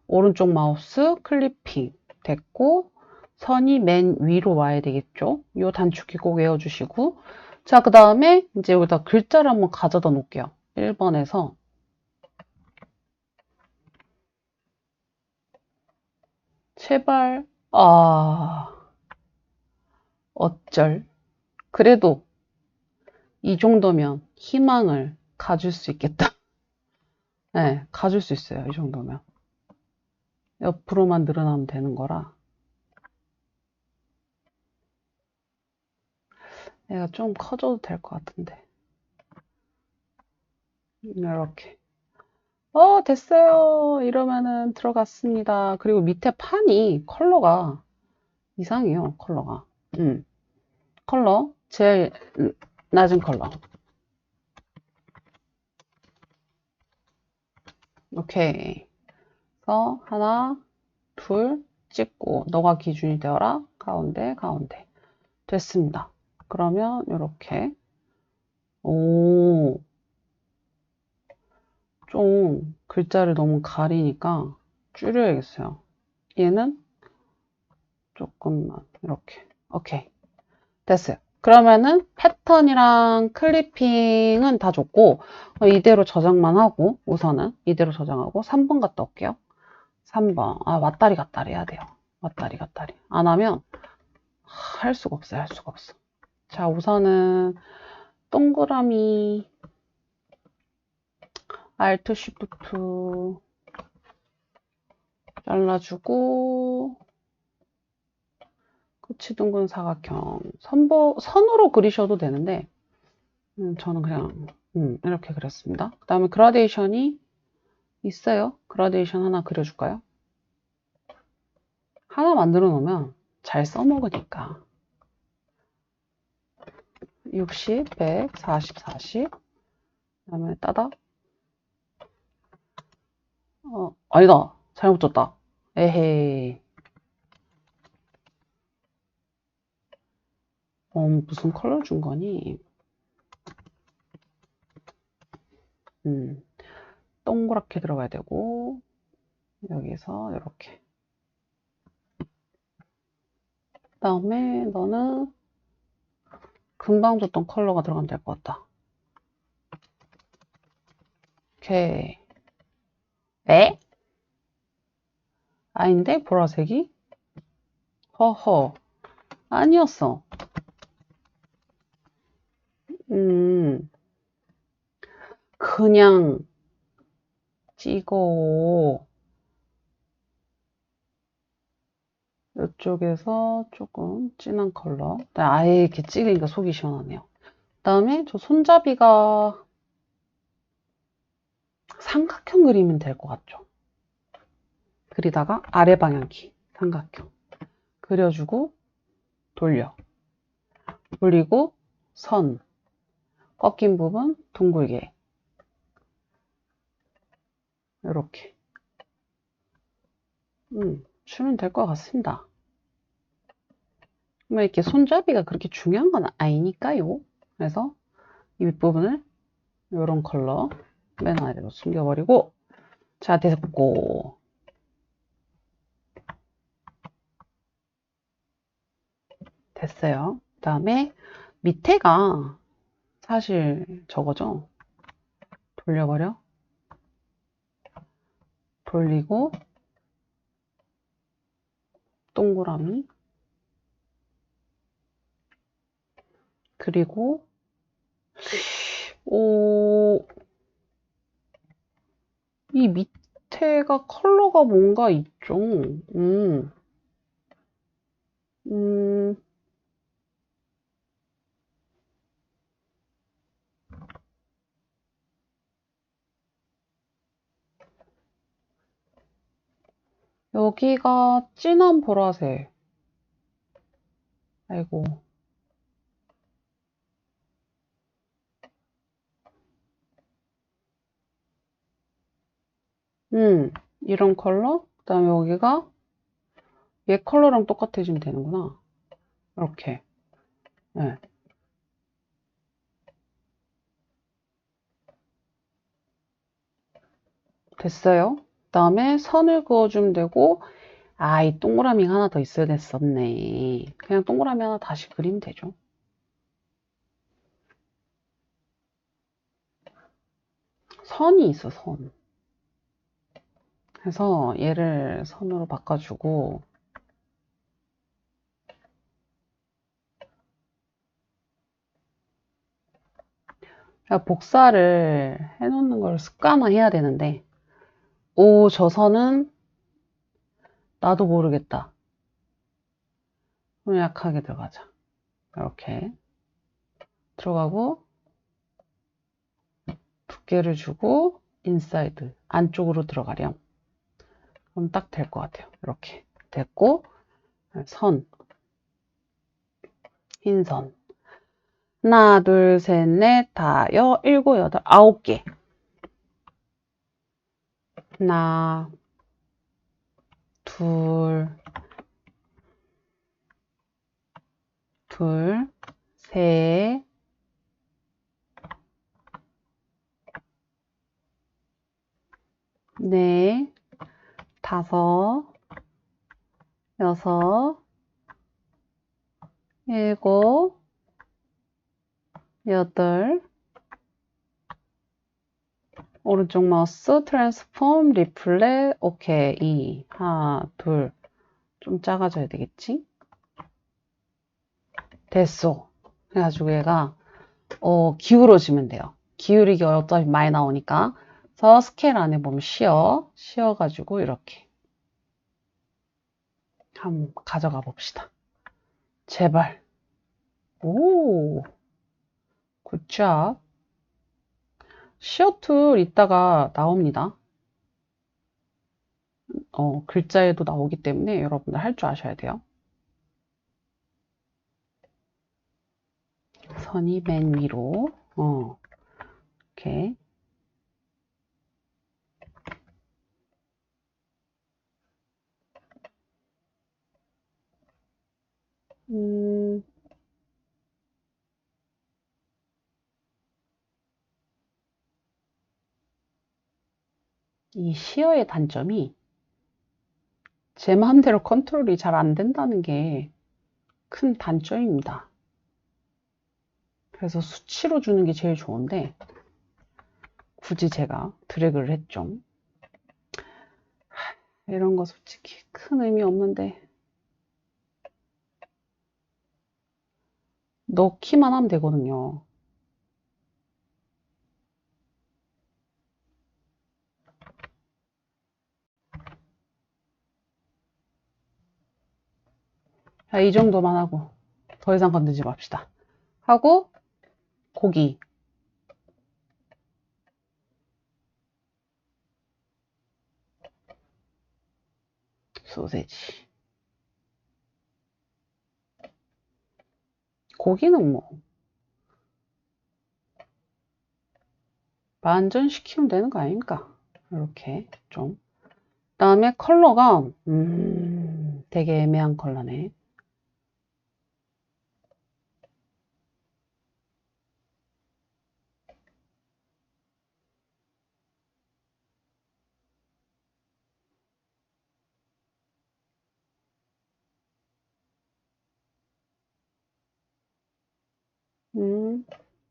오른쪽 마우스 클리핑 됐고, 선이 맨 위로 와야 되겠죠. 요 단축키 꼭 외워주시고. 자, 그 다음에 이제 여기다 글자를 한번 가져다 놓을게요. 1번에서. 제발, 어쩔. 그래도 이 정도면 희망을 가질 수 있겠다. 네, 가질 수 있어요. 이 정도면. 옆으로만 늘어나면 되는 거라. 얘가 좀 커져도 될 것 같은데. 이렇게. 됐어요. 이러면은 들어갔습니다. 그리고 밑에 판이 컬러가 이상해요. 컬러가. 컬러. 제일 낮은 컬러. 오케이. 그래서 하나, 둘 찍고 너가 기준이 되어라. 가운데, 가운데. 됐습니다. 그러면 이렇게. 오, 좀 글자를 너무 가리니까 줄여야겠어요. 얘는 조금만 이렇게. 오케이. 됐어요. 그러면은 패턴이랑 클리핑은 다 줬고 이대로 저장만 하고 우선은 이대로 저장하고 3번 갔다 올게요. 3번. 왔다리 갔다리 해야 돼요. 왔다리 갔다리. 안 하면 할 수가 없어요. 할 수가 없어. 자, 우선은 동그라미 Alt Shift 잘라주고 끝이 둥근 사각형 선으로 그리셔도 되는데 저는 그냥 이렇게 그렸습니다. 그 다음에 그라데이션이 있어요. 그라데이션 하나 그려줄까요? 하나 만들어 놓으면 잘 써먹으니까 60, 100, 40, 40 그 다음에 따닥 아니다. 잘못 줬다. 에헤이. 무슨 컬러 준 거니? 동그랗게 들어가야 되고, 여기서 이렇게. 그 다음에 너는 금방 줬던 컬러가 들어가면 될 것 같다. 오케이. 에? 아닌데? 보라색이? 허허. 아니었어. 그냥 찍어. 이쪽에서 조금 진한 컬러. 아예 이렇게 찍으니까 속이 시원하네요. 그 다음에 저 손잡이가 삼각형 그리면 될 것 같죠? 그리다가 아래 방향키 삼각형 그려주고 돌려. 그리고 선. 꺾인 부분 둥글게. 이렇게. 주면 될 것 같습니다. 뭐 이렇게 손잡이가 그렇게 중요한 건 아니니까요. 그래서 이 윗부분을 이런 컬러 맨 아래로 숨겨버리고, 자, 됐고. 됐어요. 그 다음에 밑에가 사실 저거죠. 돌려버려. 돌리고, 동그라미. 그리고, 이 밑에가 컬러가 뭔가 있죠. 음, 여기가 진한 보라색. 아이고. 이런 컬러. 그 다음에 여기가 얘 컬러랑 똑같아지면 되는구나. 이렇게. 네. 됐어요. 그 다음에 선을 그어주면 되고, 아, 이 동그라미가 하나 더 있어야 됐었네. 그냥 동그라미 하나 다시 그리면 되죠. 선이 있어, 선. 그래서 얘를 선으로 바꿔주고, 복사를 해놓는 걸 습관화해야 되는데, 오, 저 선은 나도 모르겠다. 좀 약하게 들어가자. 이렇게 들어가고, 두께를 주고, 인사이드, 안쪽으로 들어가렴. 그럼 딱 될 것 같아요. 이렇게 됐고, 선, 흰 선. 하나, 둘, 셋, 넷, 다, 일곱, 여덟, 아홉 개. 하나, 둘, 셋, 넷, 다섯, 여섯, 일곱, 여덟, 오른쪽 마우스, 트랜스폼, 리플렛, 오케이. 하나, 둘, 좀 작아져야 되겠지? 됐어. 그래가지고 얘가, 기울어지면 돼요. 기울이기 어차피 많이 나오니까. 그래서 스케일 안에 보면 씌어가지고 이렇게. 한번 가져가 봅시다. 제발. 오, 굿잡. 시어 툴 이따가 나옵니다. 글자에도 나오기 때문에 여러분들 할 줄 아셔야 돼요. 선이 맨 위로, 이렇게. 이 시어의 단점이 제 마음대로 컨트롤이 잘 안 된다는 게 큰 단점입니다. 그래서 수치로 주는 게 제일 좋은데 굳이 제가 드래그를 했죠. 이런 거 솔직히 큰 의미 없는데 넣기만 하면 되거든요. 자, 이 정도만 하고 더 이상 건드리지 맙시다. 하고 고기. 소세지. 고기는 뭐 반전시키면 되는 거 아닙니까? 이렇게 좀. 그다음에 컬러가 되게 애매한 컬러네.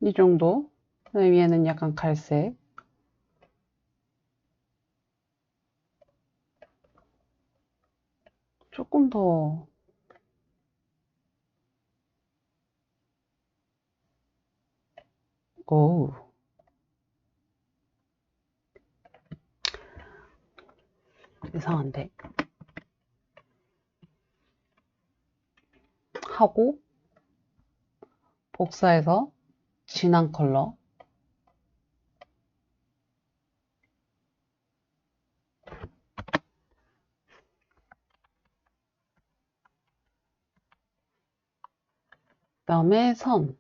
이 정도. 위에는 약간 갈색. 조금 더. 오. 이상한데. 하고, 복사해서 진한 컬러. 그다음에 선.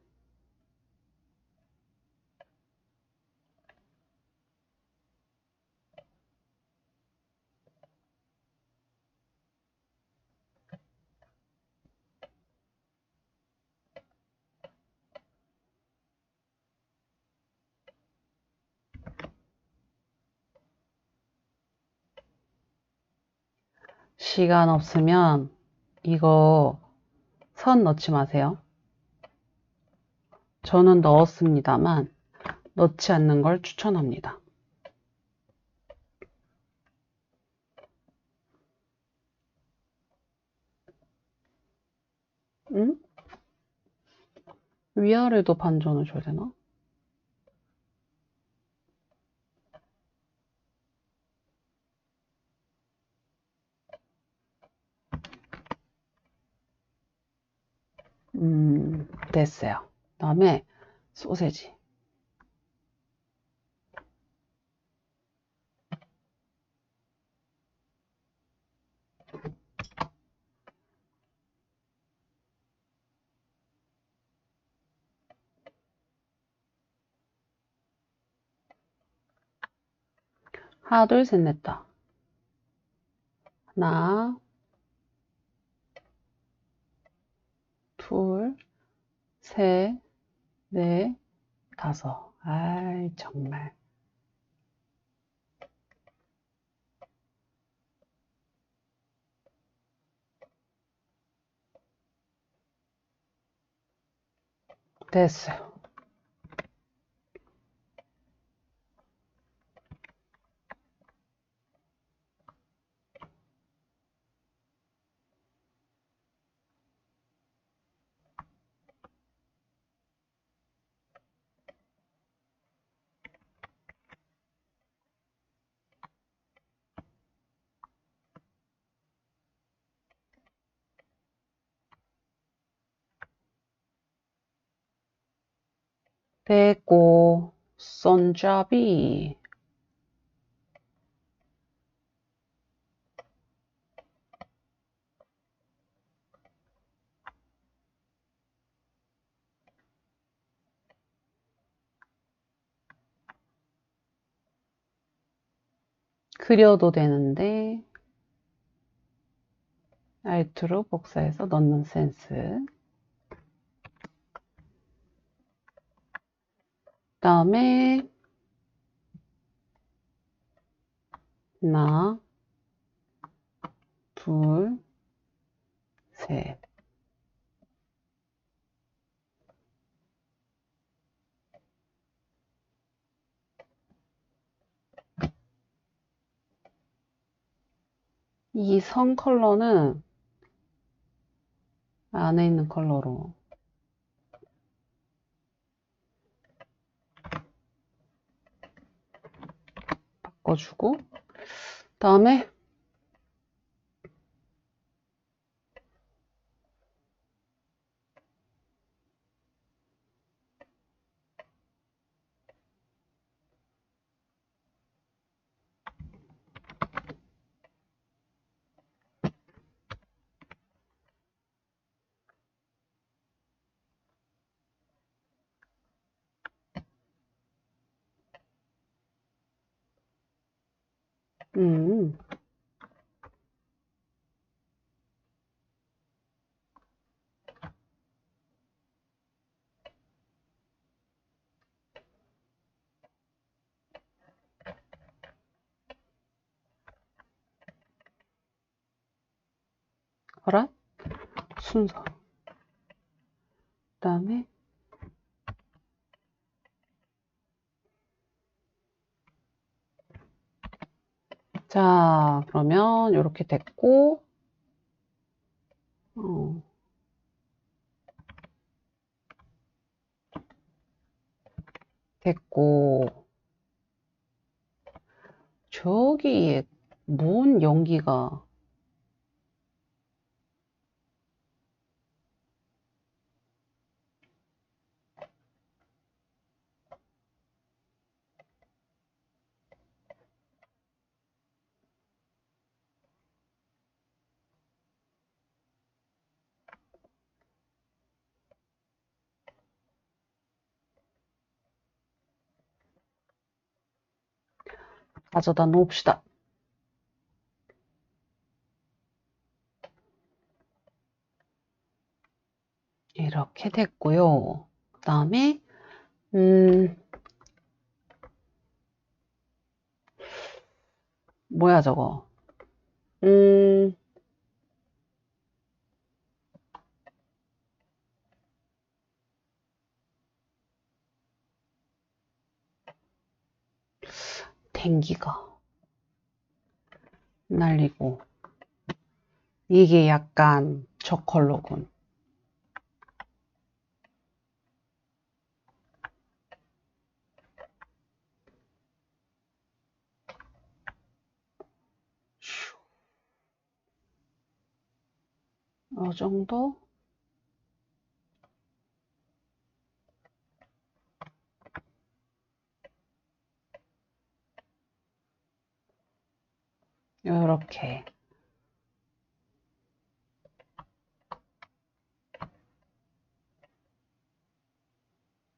시간 없으면 이거 선 넣지 마세요. 저는 넣었습니다만 넣지 않는 걸 추천합니다. 응? 위아래도 반전을 줘야 되나? 됐어요. 그다음에 소세지. 하나, 둘, 셋, 넷, 다. 하나, 둘, 셋, 넷, 다섯. 아이, 정말. 됐어요. 됐고, 손잡이. 그려도 되는데, 알트로 복사해서 넣는 센스. 그다음에 하나, 둘, 셋. 이 선 컬러는 안에 있는 컬러로 바꿔주고, 그다음에 음, 어라? 순서. 그다음에 자, 그러면 이렇게 됐고, 됐고, 저기에 뭔 연기가, 가져다 놓읍시다. 이렇게 됐고요. 그 다음에, 뭐야, 저거. 음, 댕기가 날리고. 이게 약간 저 컬러군. 이 정도? 이렇게.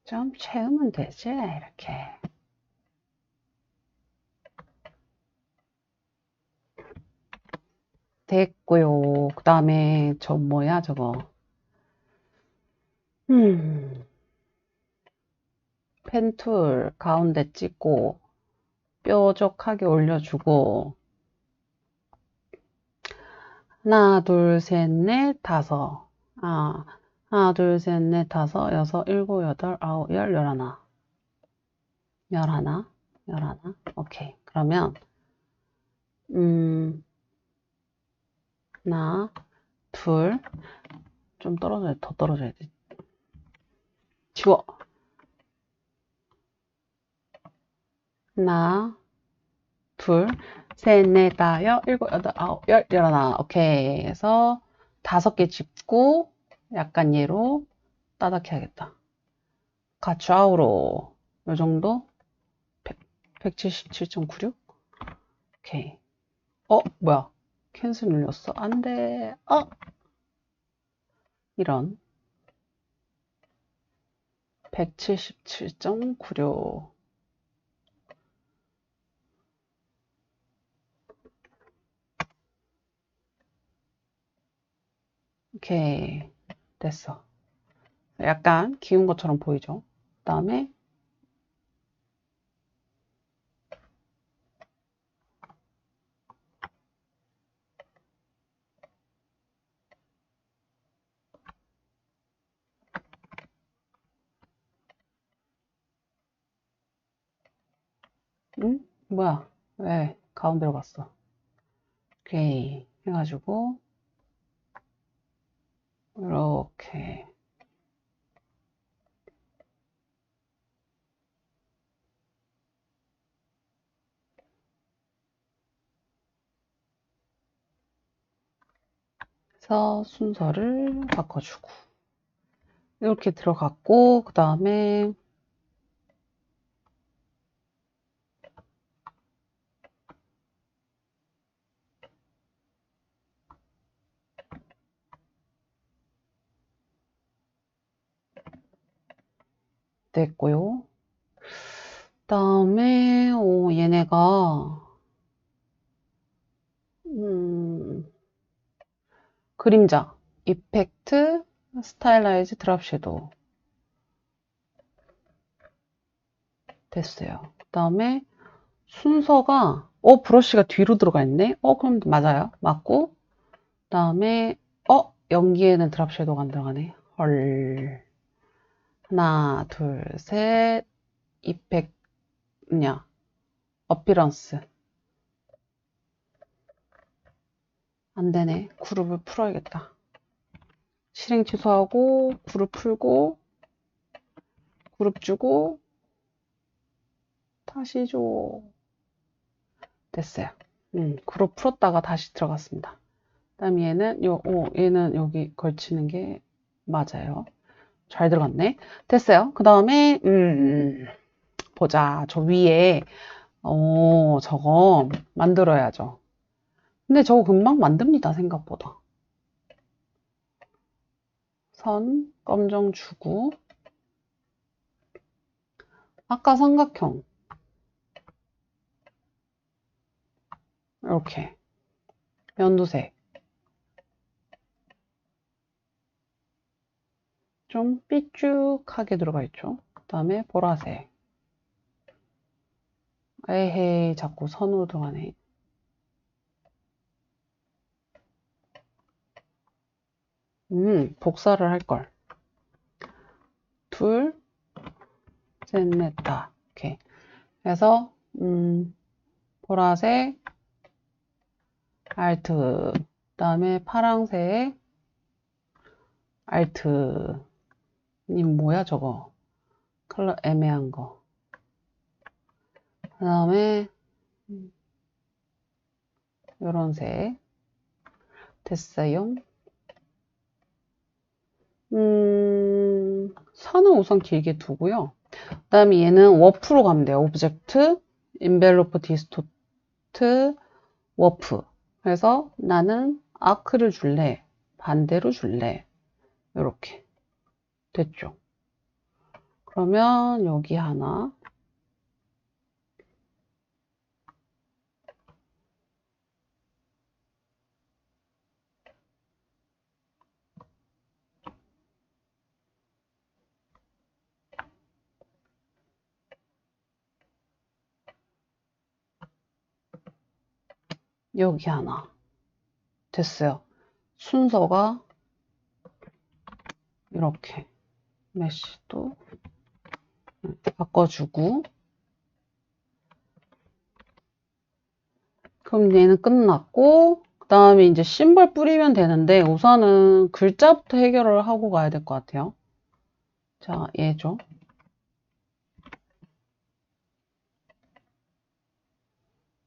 좀 채우면 되지, 이렇게. 됐고요. 그 다음에 저 뭐야, 저거. 펜 툴 가운데 찍고 뾰족하게 올려주고 하나, 둘, 셋, 넷, 다섯. 하나, 둘, 셋, 넷, 다섯, 여섯, 일곱, 여덟, 아홉, 열, 열하나. 열하나, 열하나. 오케이. 그러면 하나, 둘, 좀 떨어져야 돼. 더 떨어져야 돼. 지워. 하나, 둘, 셋, 넷, 다, 일곱, 여덟, 아홉, 열, 열하나. 오케이. 해서 5개 짚고 약간 얘로 따닥 해야겠다. 좌우로 요 정도? 177.96? 오케이. 뭐야. 캔슬 눌렸어. 안 돼. 이런. 177.96. 오케이. 됐어. 약간 기운 것처럼 보이죠? 그 다음에 뭐야? 왜 가운데로 갔어? 오케이. 해가지고 이렇게 해서 순서를 바꿔주고 이렇게 들어갔고 그 다음에 됐고요. 그 다음에 얘네가 그림자, 이펙트, 스타일라이즈, 드랍 섀도우 됐어요. 그 다음에 순서가 브러쉬가 뒤로 들어가 있네. 그럼 맞아요. 맞고 그 다음에 연기에는 드랍 섀도우가 안 들어가네. 헐. 하나, 둘, 셋, 이펙트, 어피런스. 안 되네. 그룹을 풀어야겠다. 실행 취소하고, 그룹 풀고, 그룹 주고, 다시 줘. 됐어요. 그룹 풀었다가 다시 들어갔습니다. 그 다음에 얘는 여기 걸치는 게 맞아요. 잘 들어갔네. 됐어요. 그 다음에, 보자. 저 위에, 저거 만들어야죠. 근데 저거 금방 만듭니다. 생각보다. 선, 검정 주고, 아까 삼각형. 이렇게. 연두색. 좀 삐쭉하게 들어가 있죠. 그 다음에 보라색. 에헤이, 자꾸 선으로 들어가네. 복사를 할 걸. 둘, 셋, 넷, 다. 이렇게. 그래서, 보라색, 알트. 그 다음에 파랑색, 알트. 님, 뭐야, 저거. 컬러 애매한 거. 그 다음에, 요런 색. 됐어요. 선은 우선 길게 두고요. 그 다음에 얘는 워프로 가면 돼요. 오브젝트, 인벨로프 디스토트, 워프. 그래서 나는 아크를 줄래, 반대로 줄래. 이렇게 됐죠. 그러면 여기 하나, 여기 하나. 됐어요. 순서가 이렇게 메쉬도 바꿔주고, 그럼 얘는 끝났고, 그 다음에 이제 심벌 뿌리면 되는데 우선은 글자부터 해결을 하고 가야 될 것 같아요. 자, 얘죠.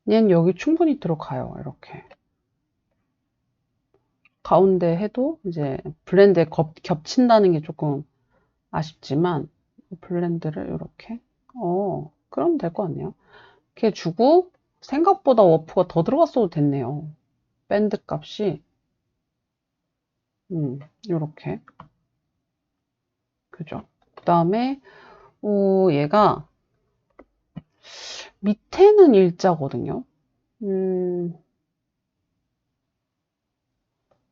얘는 여기 충분히 들어가요. 이렇게. 가운데 해도 이제 블렌드에 겹친다는 게 조금 아쉽지만 블렌드를 이렇게 그럼 될 것 같네요. 이렇게 주고 생각보다 워프가 더 들어갔어도 됐네요. 밴드 값이 이렇게 그죠? 그 다음에 얘가 밑에는 일자거든요.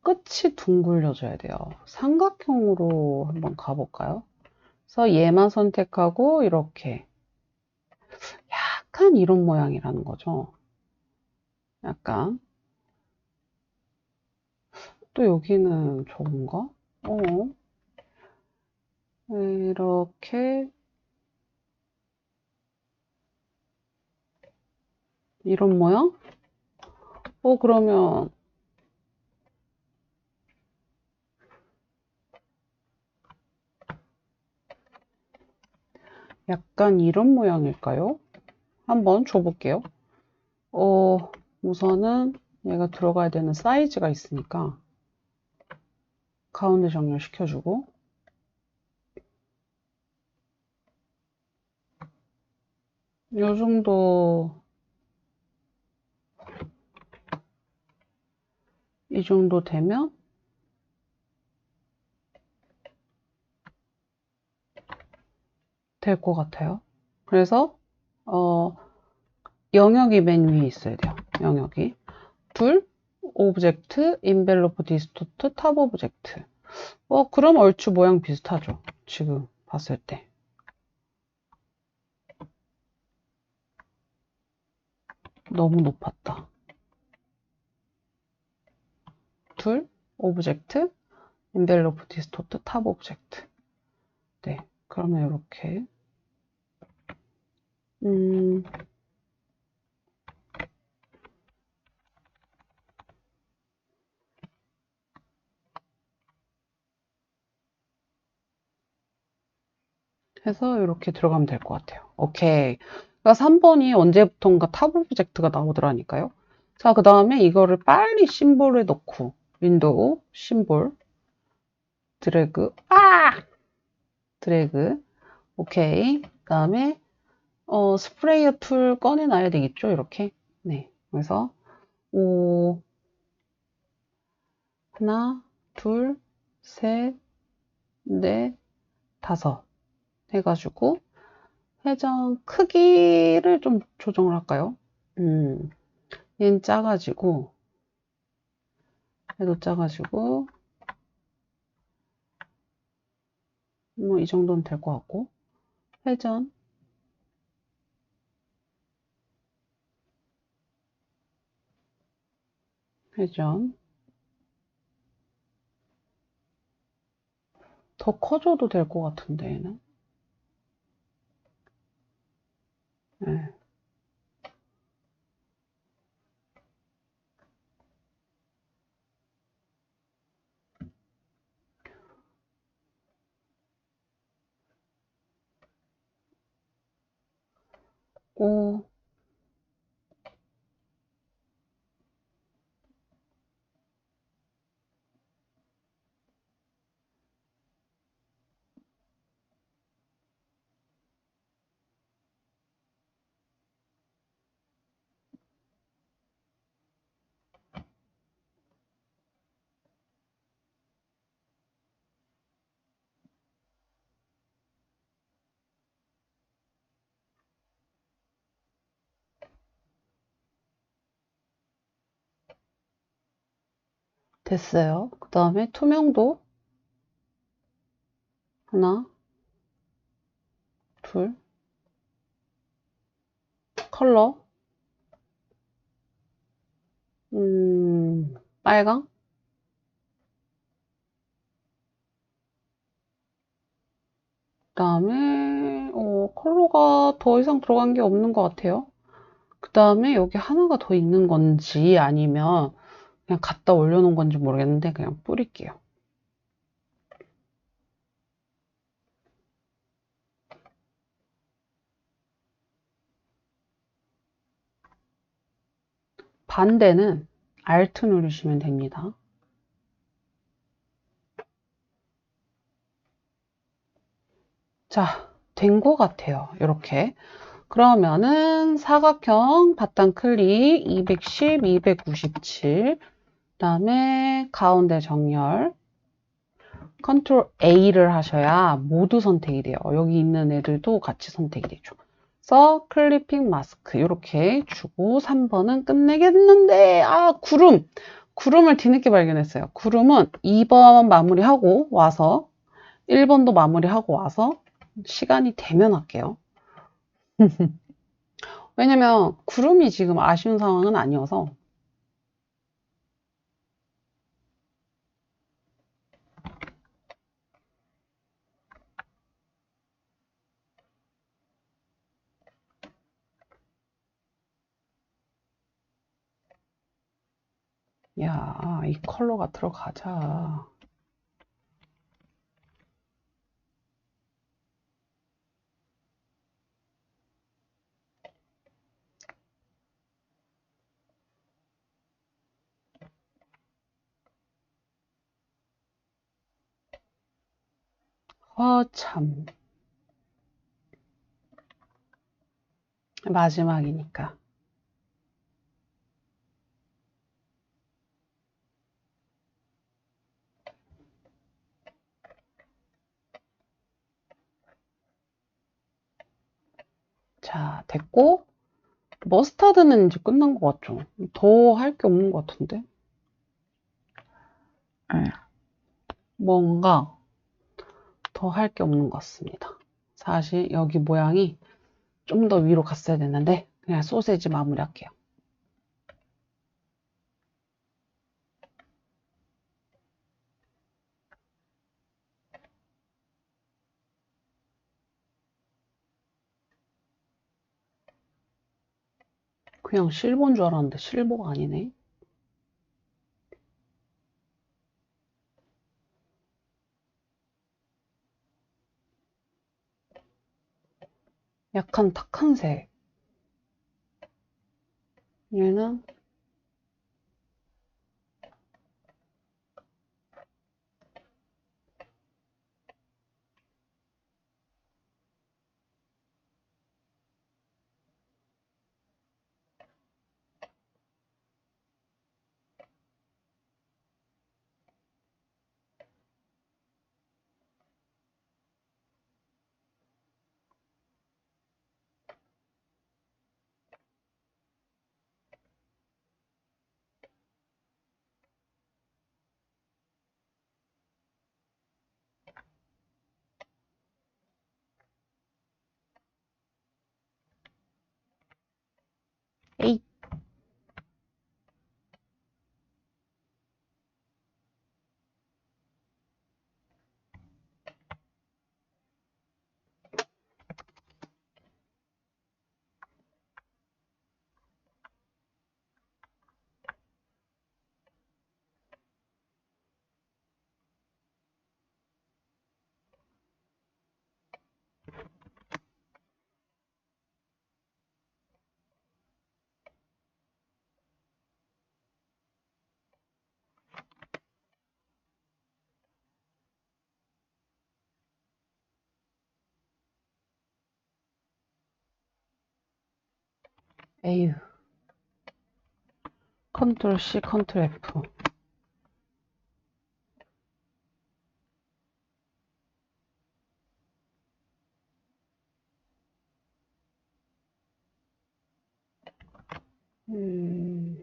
끝이 둥글려져야 돼요. 삼각형으로 한번 가볼까요? 그래서 얘만 선택하고 이렇게 약간 이런 모양이라는 거죠. 약간 또 여기는 저건가? 이렇게 이런 모양? 그러면 약간 이런 모양일까요? 한번 줘볼게요. 우선은 얘가 들어가야 되는 사이즈가 있으니까 가운데 정렬시켜주고 요 정도 이 정도 되면 될 것 같아요. 그래서 영역이 맨 위에 있어야 돼요. 영역이 둘 오브젝트 인벨로프 디스토트 탑 오브젝트 그럼 얼추 모양 비슷하죠. 지금 봤을 때 너무 높았다. 둘 오브젝트 인벨로프 디스토트 탑 오브젝트 네 그러면 이렇게 해서 이렇게 들어가면 될 것 같아요. 오케이. 그러니까 3번이 언제부턴가 탑 오브젝트가 나오더라니까요. 자, 그 다음에 이거를 빨리 심볼에 넣고 윈도우 심볼 드래그 드래그 오케이. 그 다음에 스프레이어 툴 꺼내놔야 되겠죠? 이렇게. 네. 그래서 하나, 둘, 셋, 넷, 다섯 해가지고 회전 크기를 좀 조정을 할까요? 얘는 작아지고 얘도 작아지고 뭐 이 정도는 될 것 같고 회전 회전 더 커져도 될 것 같은데 얘는 네. 오, 됐어요. 그 다음에 투명도 하나, 둘, 컬러 빨강 그 다음에 컬러가 더 이상 들어간 게 없는 것 같아요. 그 다음에 여기 하나가 더 있는 건지 아니면 그냥 갖다 올려놓은 건지 모르겠는데 그냥 뿌릴게요. 반대는 Alt 누르시면 됩니다. 자, 된 것 같아요. 이렇게. 그러면은 사각형 바탕 클릭 210, 297, 그다음에 가운데 정렬 컨트롤 A를 하셔야 모두 선택이 돼요. 여기 있는 애들도 같이 선택이 되죠. 그래서 클리핑 마스크 이렇게 주고 3번은 끝내겠는데 구름을 뒤늦게 발견했어요. 구름은 2번 마무리하고 와서 1번도 마무리하고 와서 시간이 되면 할게요. 왜냐면 구름이 지금 아쉬운 상황은 아니어서 야, 이 컬러가 들어가자. 참. 마지막이니까. 자, 됐고 머스타드는 이제 끝난 것 같죠? 더 할 게 없는 것 같은데? 뭔가 더 할 게 없는 것 같습니다. 사실 여기 모양이 좀 더 위로 갔어야 됐는데 그냥 소세지 마무리할게요. 그냥 실버인 줄 알았는데 실버가 아니네. 약간 탁한 색. 얘는 에이, 에휴. 컨트롤 C, 컨트롤 F. 음,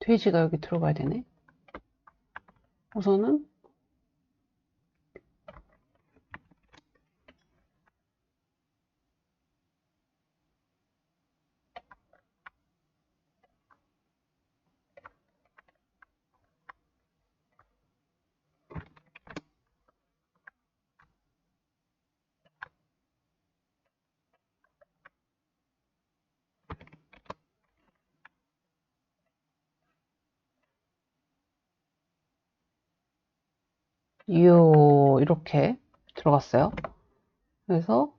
돼지가 여기 들어가야 되네. 우선은 이렇게 들어갔어요. 그래서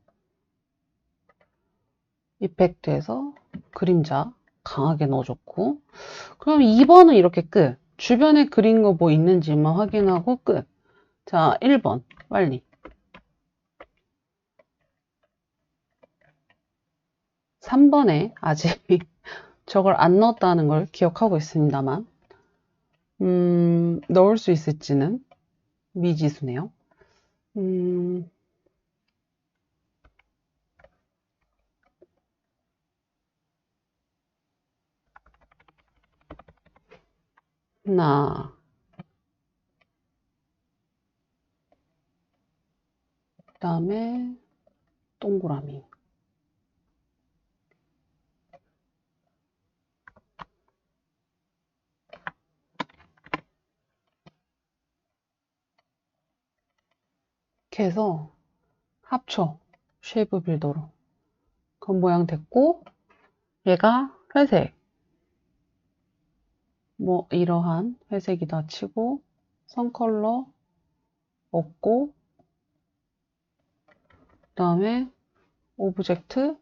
이펙트에서 그림자 강하게 넣어줬고, 그럼 2번은 이렇게 끝. 주변에 그린 거 뭐 있는지만 확인하고 끝. 자, 1번 빨리. 3번에 아직 저걸 안 넣었다는 걸 기억하고 있습니다만, 넣을 수 있을지는 미지수네요. 하나, 그 다음에 동그라미. 이렇게 해서 합쳐. 쉐이프 빌더로. 그 모양 됐고, 얘가 회색. 뭐 이러한 회색이다 치고 선 컬러 없고, 그 다음에 오브젝트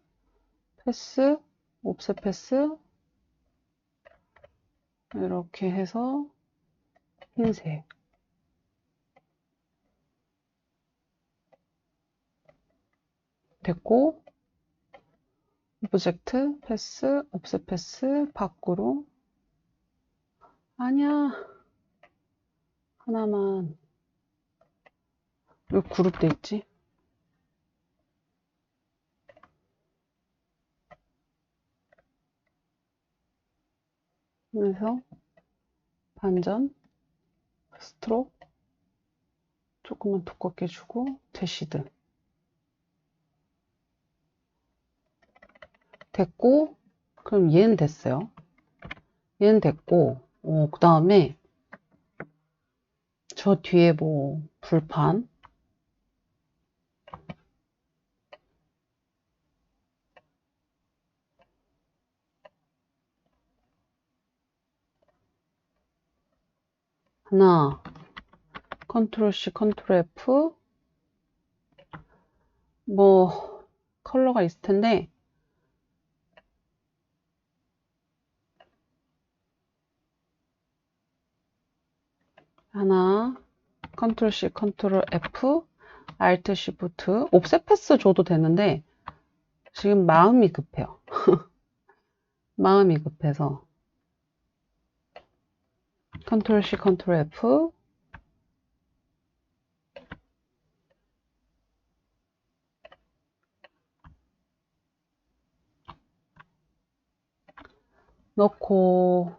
패스 옵셋 패스 이렇게 해서 흰색 됐고, 오브젝트 패스 옵셋 패스 밖으로. 아니야, 하나만. 왜 그룹돼 있지? 그래서 반전 스트로크 조금만 두껍게 주고 대시드 됐고, 그럼 얘는 됐어요. 얘는 됐고, 그 다음에 저 뒤에 뭐 불판 하나, 컨트롤 C, 컨트롤 F, 뭐 컬러가 있을 텐데, 하나, 컨트롤 C, 컨트롤 F, Alt Shift, 옵셋 패스 줘도 되는데 지금 마음이 급해요. 마음이 급해서 컨트롤 C, 컨트롤 F, 넣고,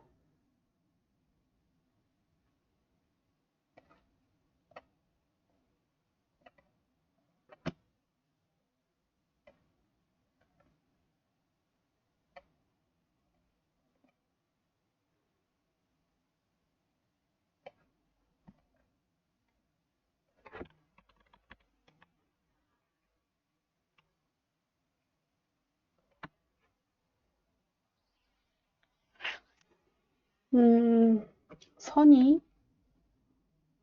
선이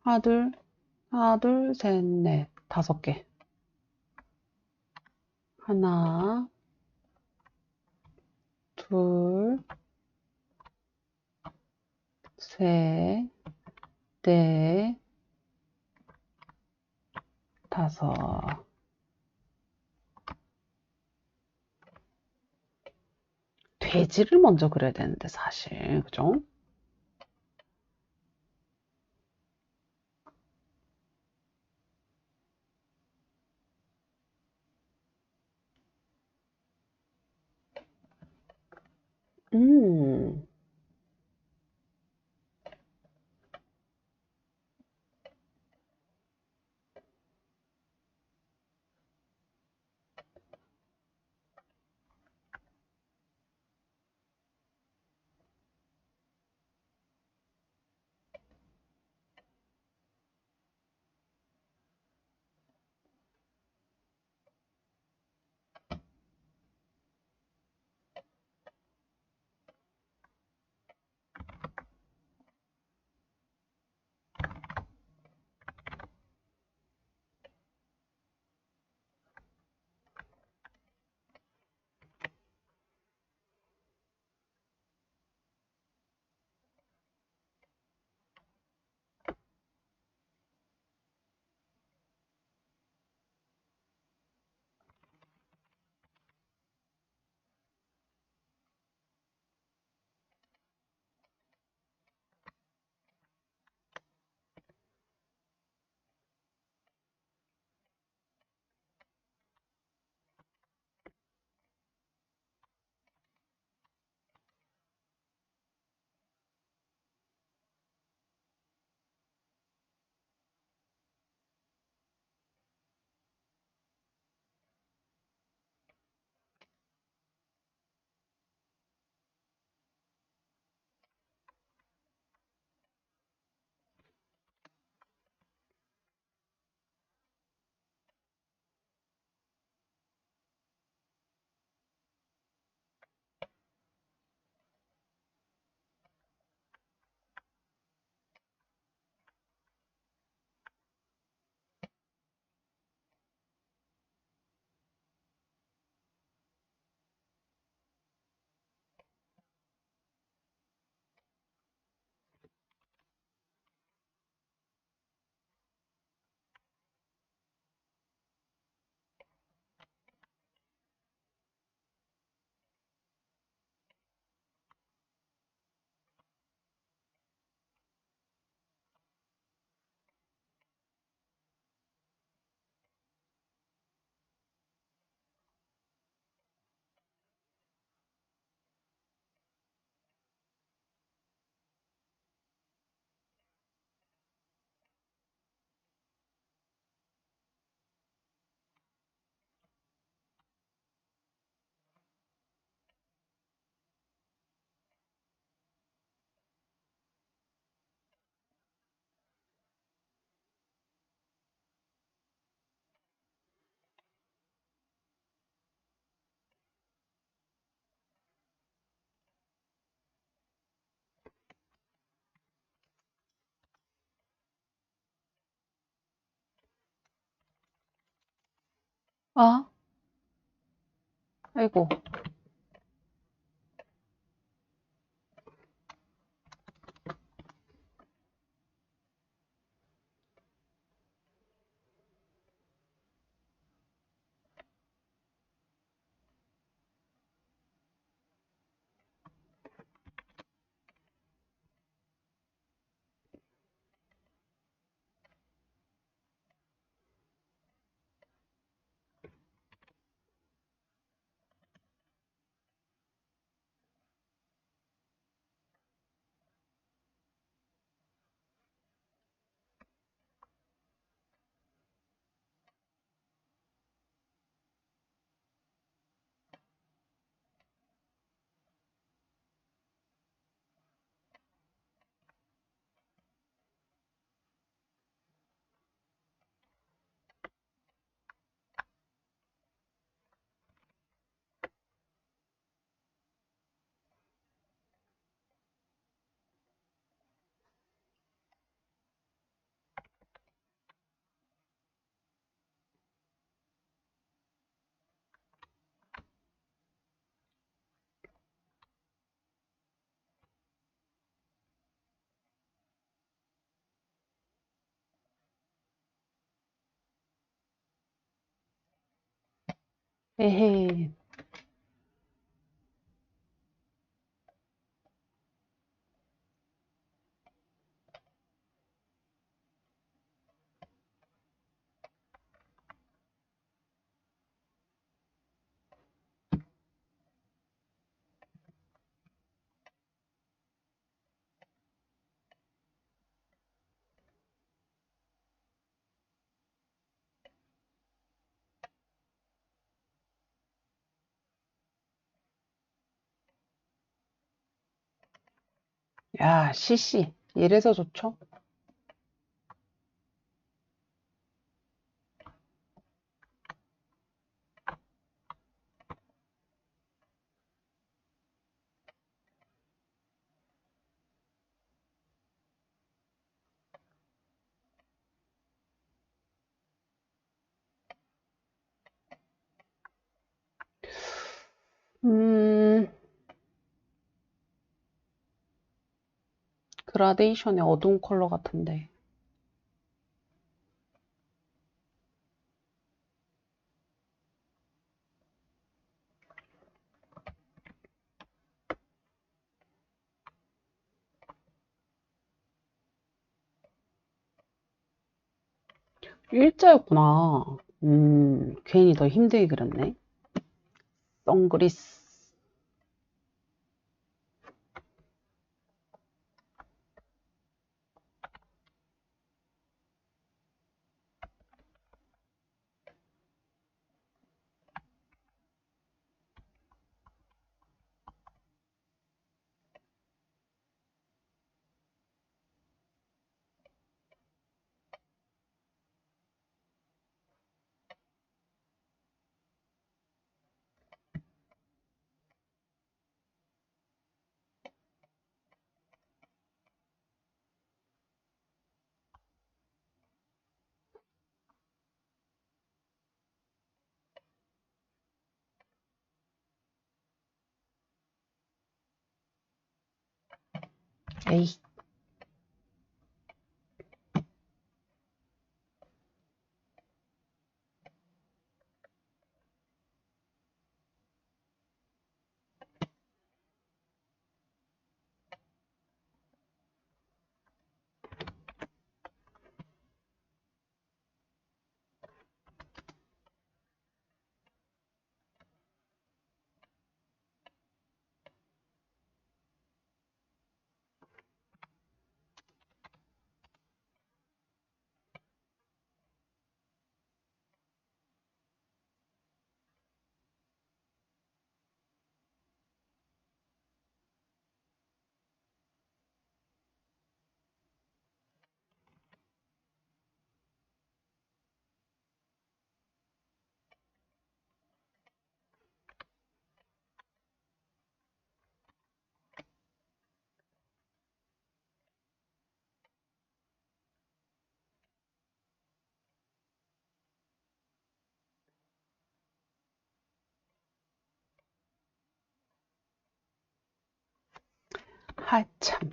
하나, 둘, 셋, 넷, 5개. 하나, 둘, 셋, 넷, 5. 돼지를 먼저 그려야 되는데 사실, 그죠? 음, 아, 아이고. 에헤. 야, CC. 이래서 좋죠? 음, 그라데이션의 어두운 컬러 같은데. 일자였구나. 괜히 더 힘들게 그렸네. 선글리스. 에이, 하참.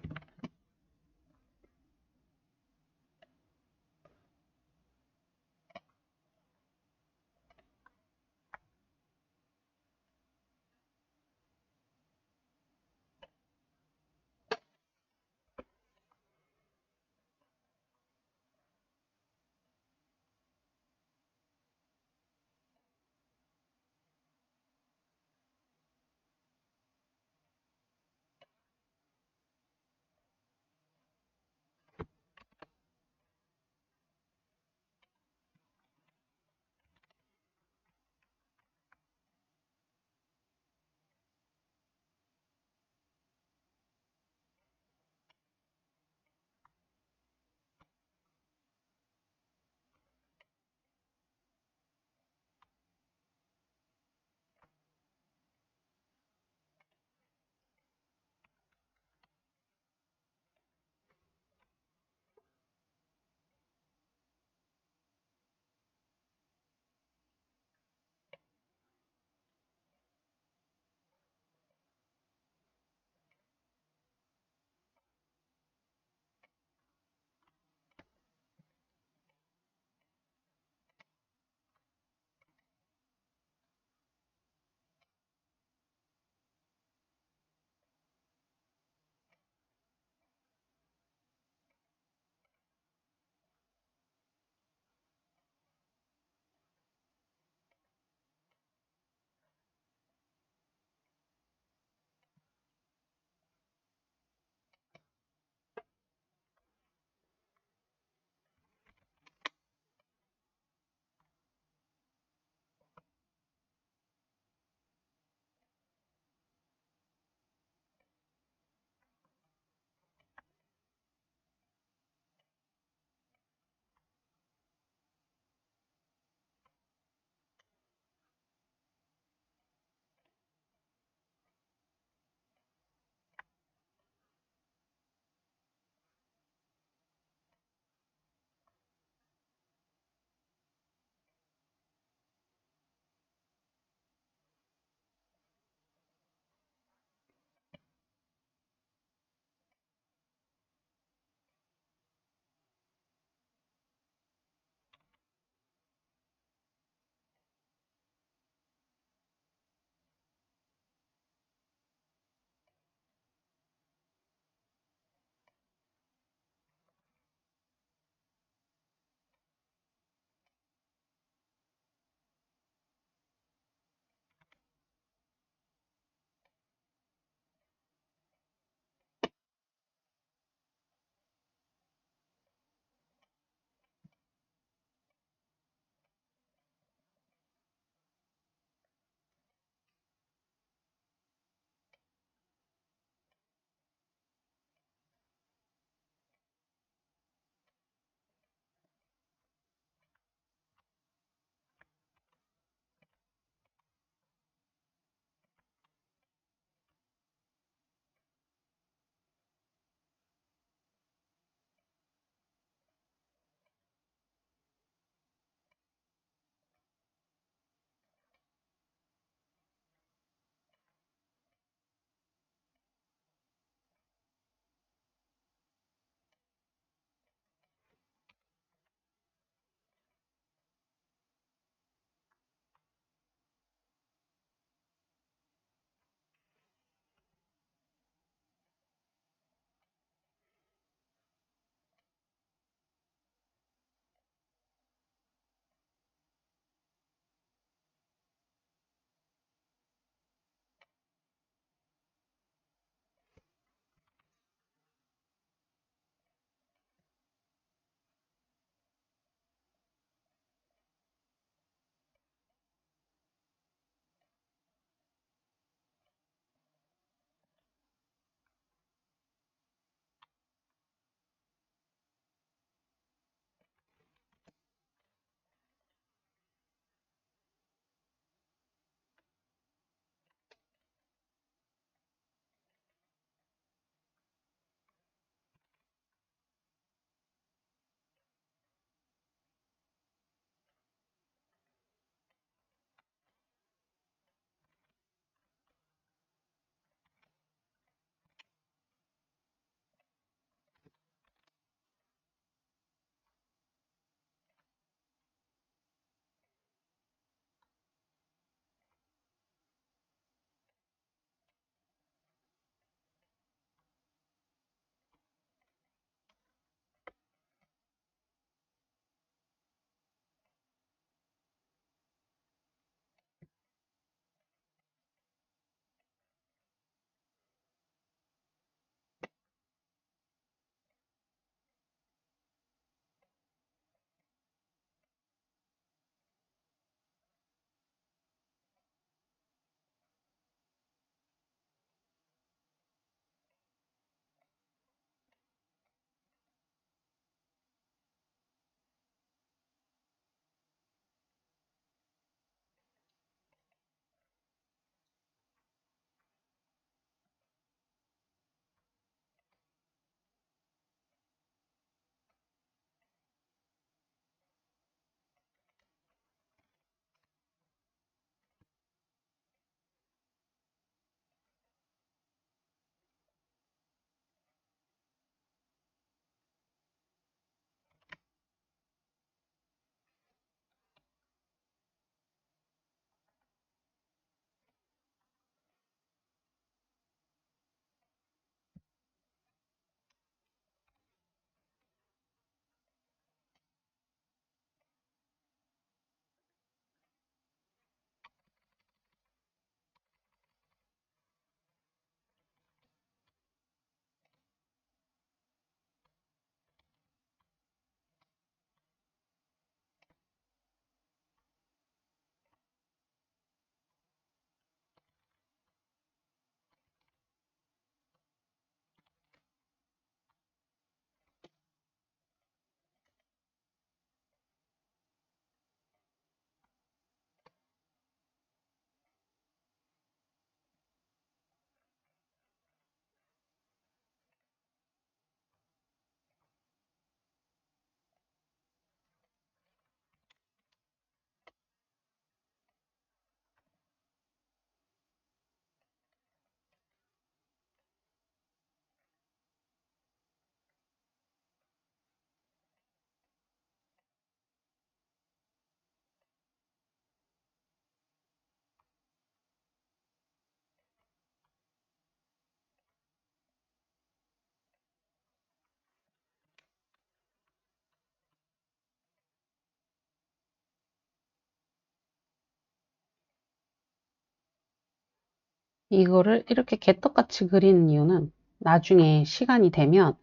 이거를 이렇게 개떡같이 그리는 이유는 나중에 시간이 되면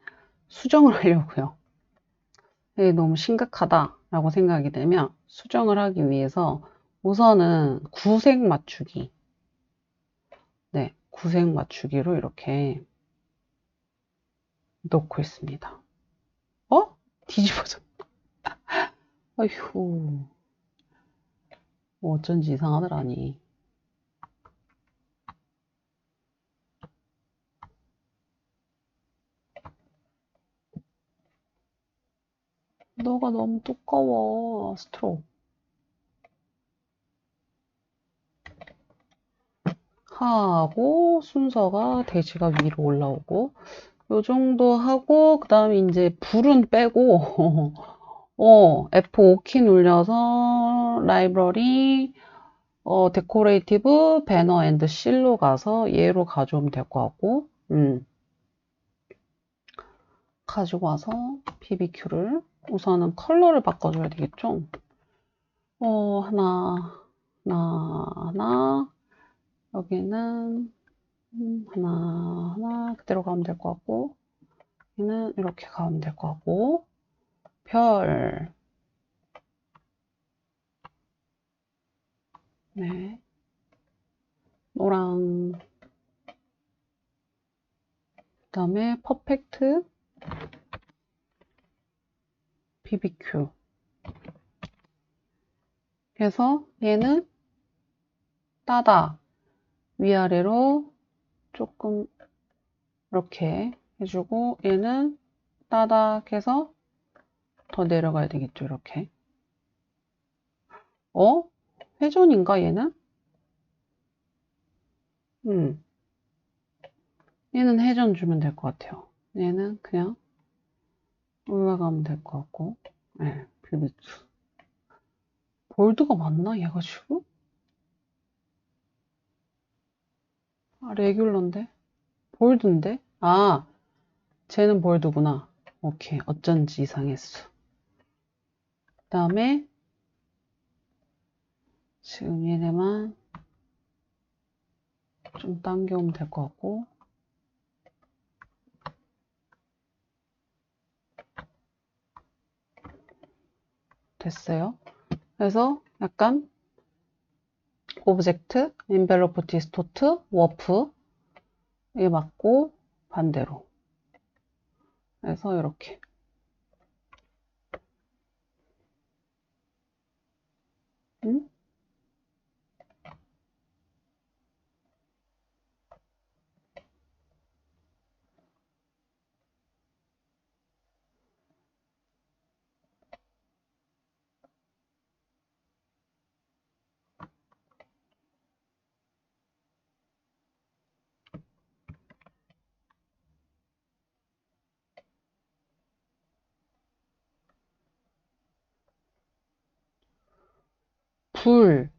수정을 하려고요. 이게 너무 심각하다라고 생각이 되면 수정을 하기 위해서 우선은 구색 맞추기. 네, 구색 맞추기로 이렇게 넣고 있습니다. 어? 뒤집어졌다. 아휴, 뭐 어쩐지 이상하더라니. 너가 너무 두꺼워, 스트로. 하고 순서가 돼지가 위로 올라오고 요 정도 하고 그 다음에 이제 불은 빼고 F5키 눌려서 라이브러리 데코레이티브 배너 앤드 실로 가서 얘로 가져오면 될 것 같고 가지고 와서 BBQ를 우선은 컬러를 바꿔줘야 되겠죠. 하나 여기는 하나 그대로 가면 될 것 같고 여기는 이렇게 가면 될 것 같고 별 네. 노랑 그 다음에 퍼펙트 BBQ 그래서 얘는 따다 위아래로 조금 이렇게 해주고 얘는 따다 해서 더 내려가야 되겠죠 이렇게 회전인가 얘는? 얘는 회전 주면 될 것 같아요 얘는 그냥 올라가면 될 것 같고 네, BBQ 볼드가 맞나 얘가 지금? 레귤러인데? 볼드인데? 쟤는 볼드구나. 오케이. 어쩐지 이상했어. 그 다음에 지금 얘네만 좀 당겨오면 될 것 같고 됐어요. 그래서 약간 오브젝트, 엔벨로프 디스토트, 워프에 맞고 반대로 그래서 이렇게 불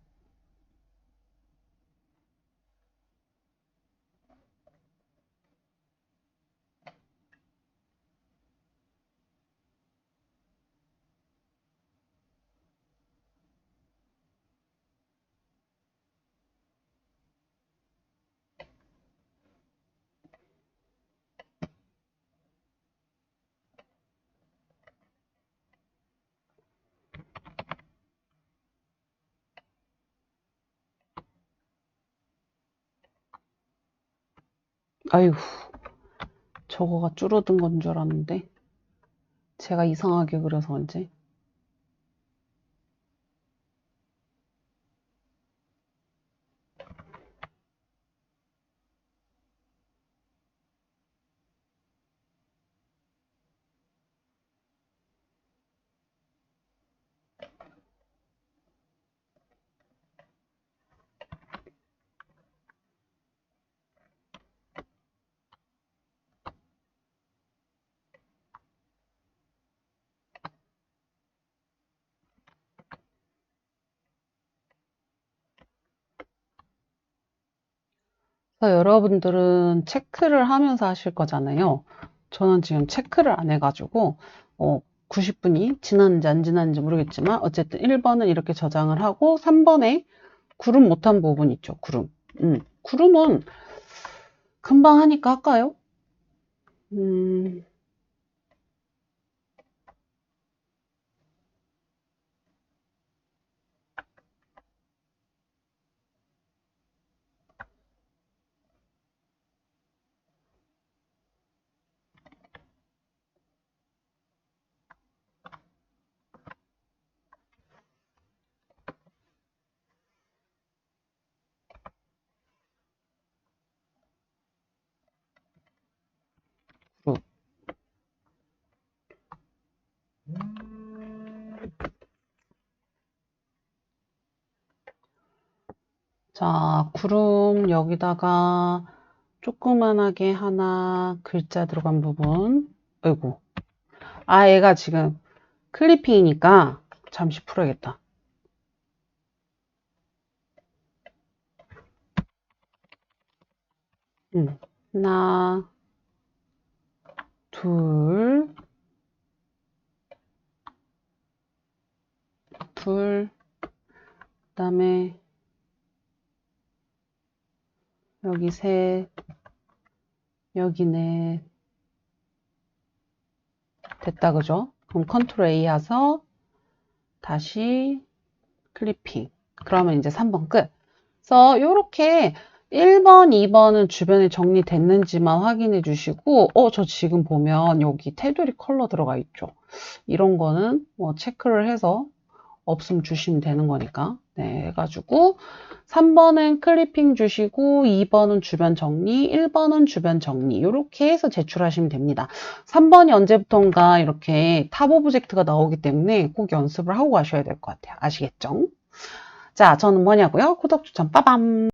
아유 저거가 줄어든 건 줄 알았는데 제가 이상하게 그려서 그런지 그래서 여러분들은 체크를 하면서 하실 거잖아요. 저는 지금 체크를 안 해가지고 90분이 지났는지 안 지났는지 모르겠지만 어쨌든 1번은 이렇게 저장을 하고 3번에 구름 못한 부분 있죠. 구름. 구름은 금방 하니까 할까요? 구름. 자, 구름 여기다가 조그만하게 하나 글자 들어간 부분. 아이고. 아, 얘가 지금 클리핑이니까 잠시 풀어야겠다. 하나, 둘, 그 다음에 여기 셋, 여기 넷. 됐다, 그죠? 그럼 컨트롤 A 해서 다시 클리핑. 그러면 이제 3번 끝. 그래서 요렇게 1번, 2번은 주변에 정리됐는지만 확인해 주시고, 저 지금 보면 여기 테두리 컬러 들어가 있죠. 이런 거는 뭐 체크를 해서 없으면 주시면 되는 거니까. 네, 해가지고 3번은 클리핑 주시고 2번은 주변 정리, 1번은 주변 정리 이렇게 해서 제출하시면 됩니다. 3번이 언제부턴가 이렇게 탑 오브젝트가 나오기 때문에 꼭 연습을 하고 가셔야 될 것 같아요. 아시겠죠? 자, 저는 뭐냐고요? 구독, 추천, 빠밤!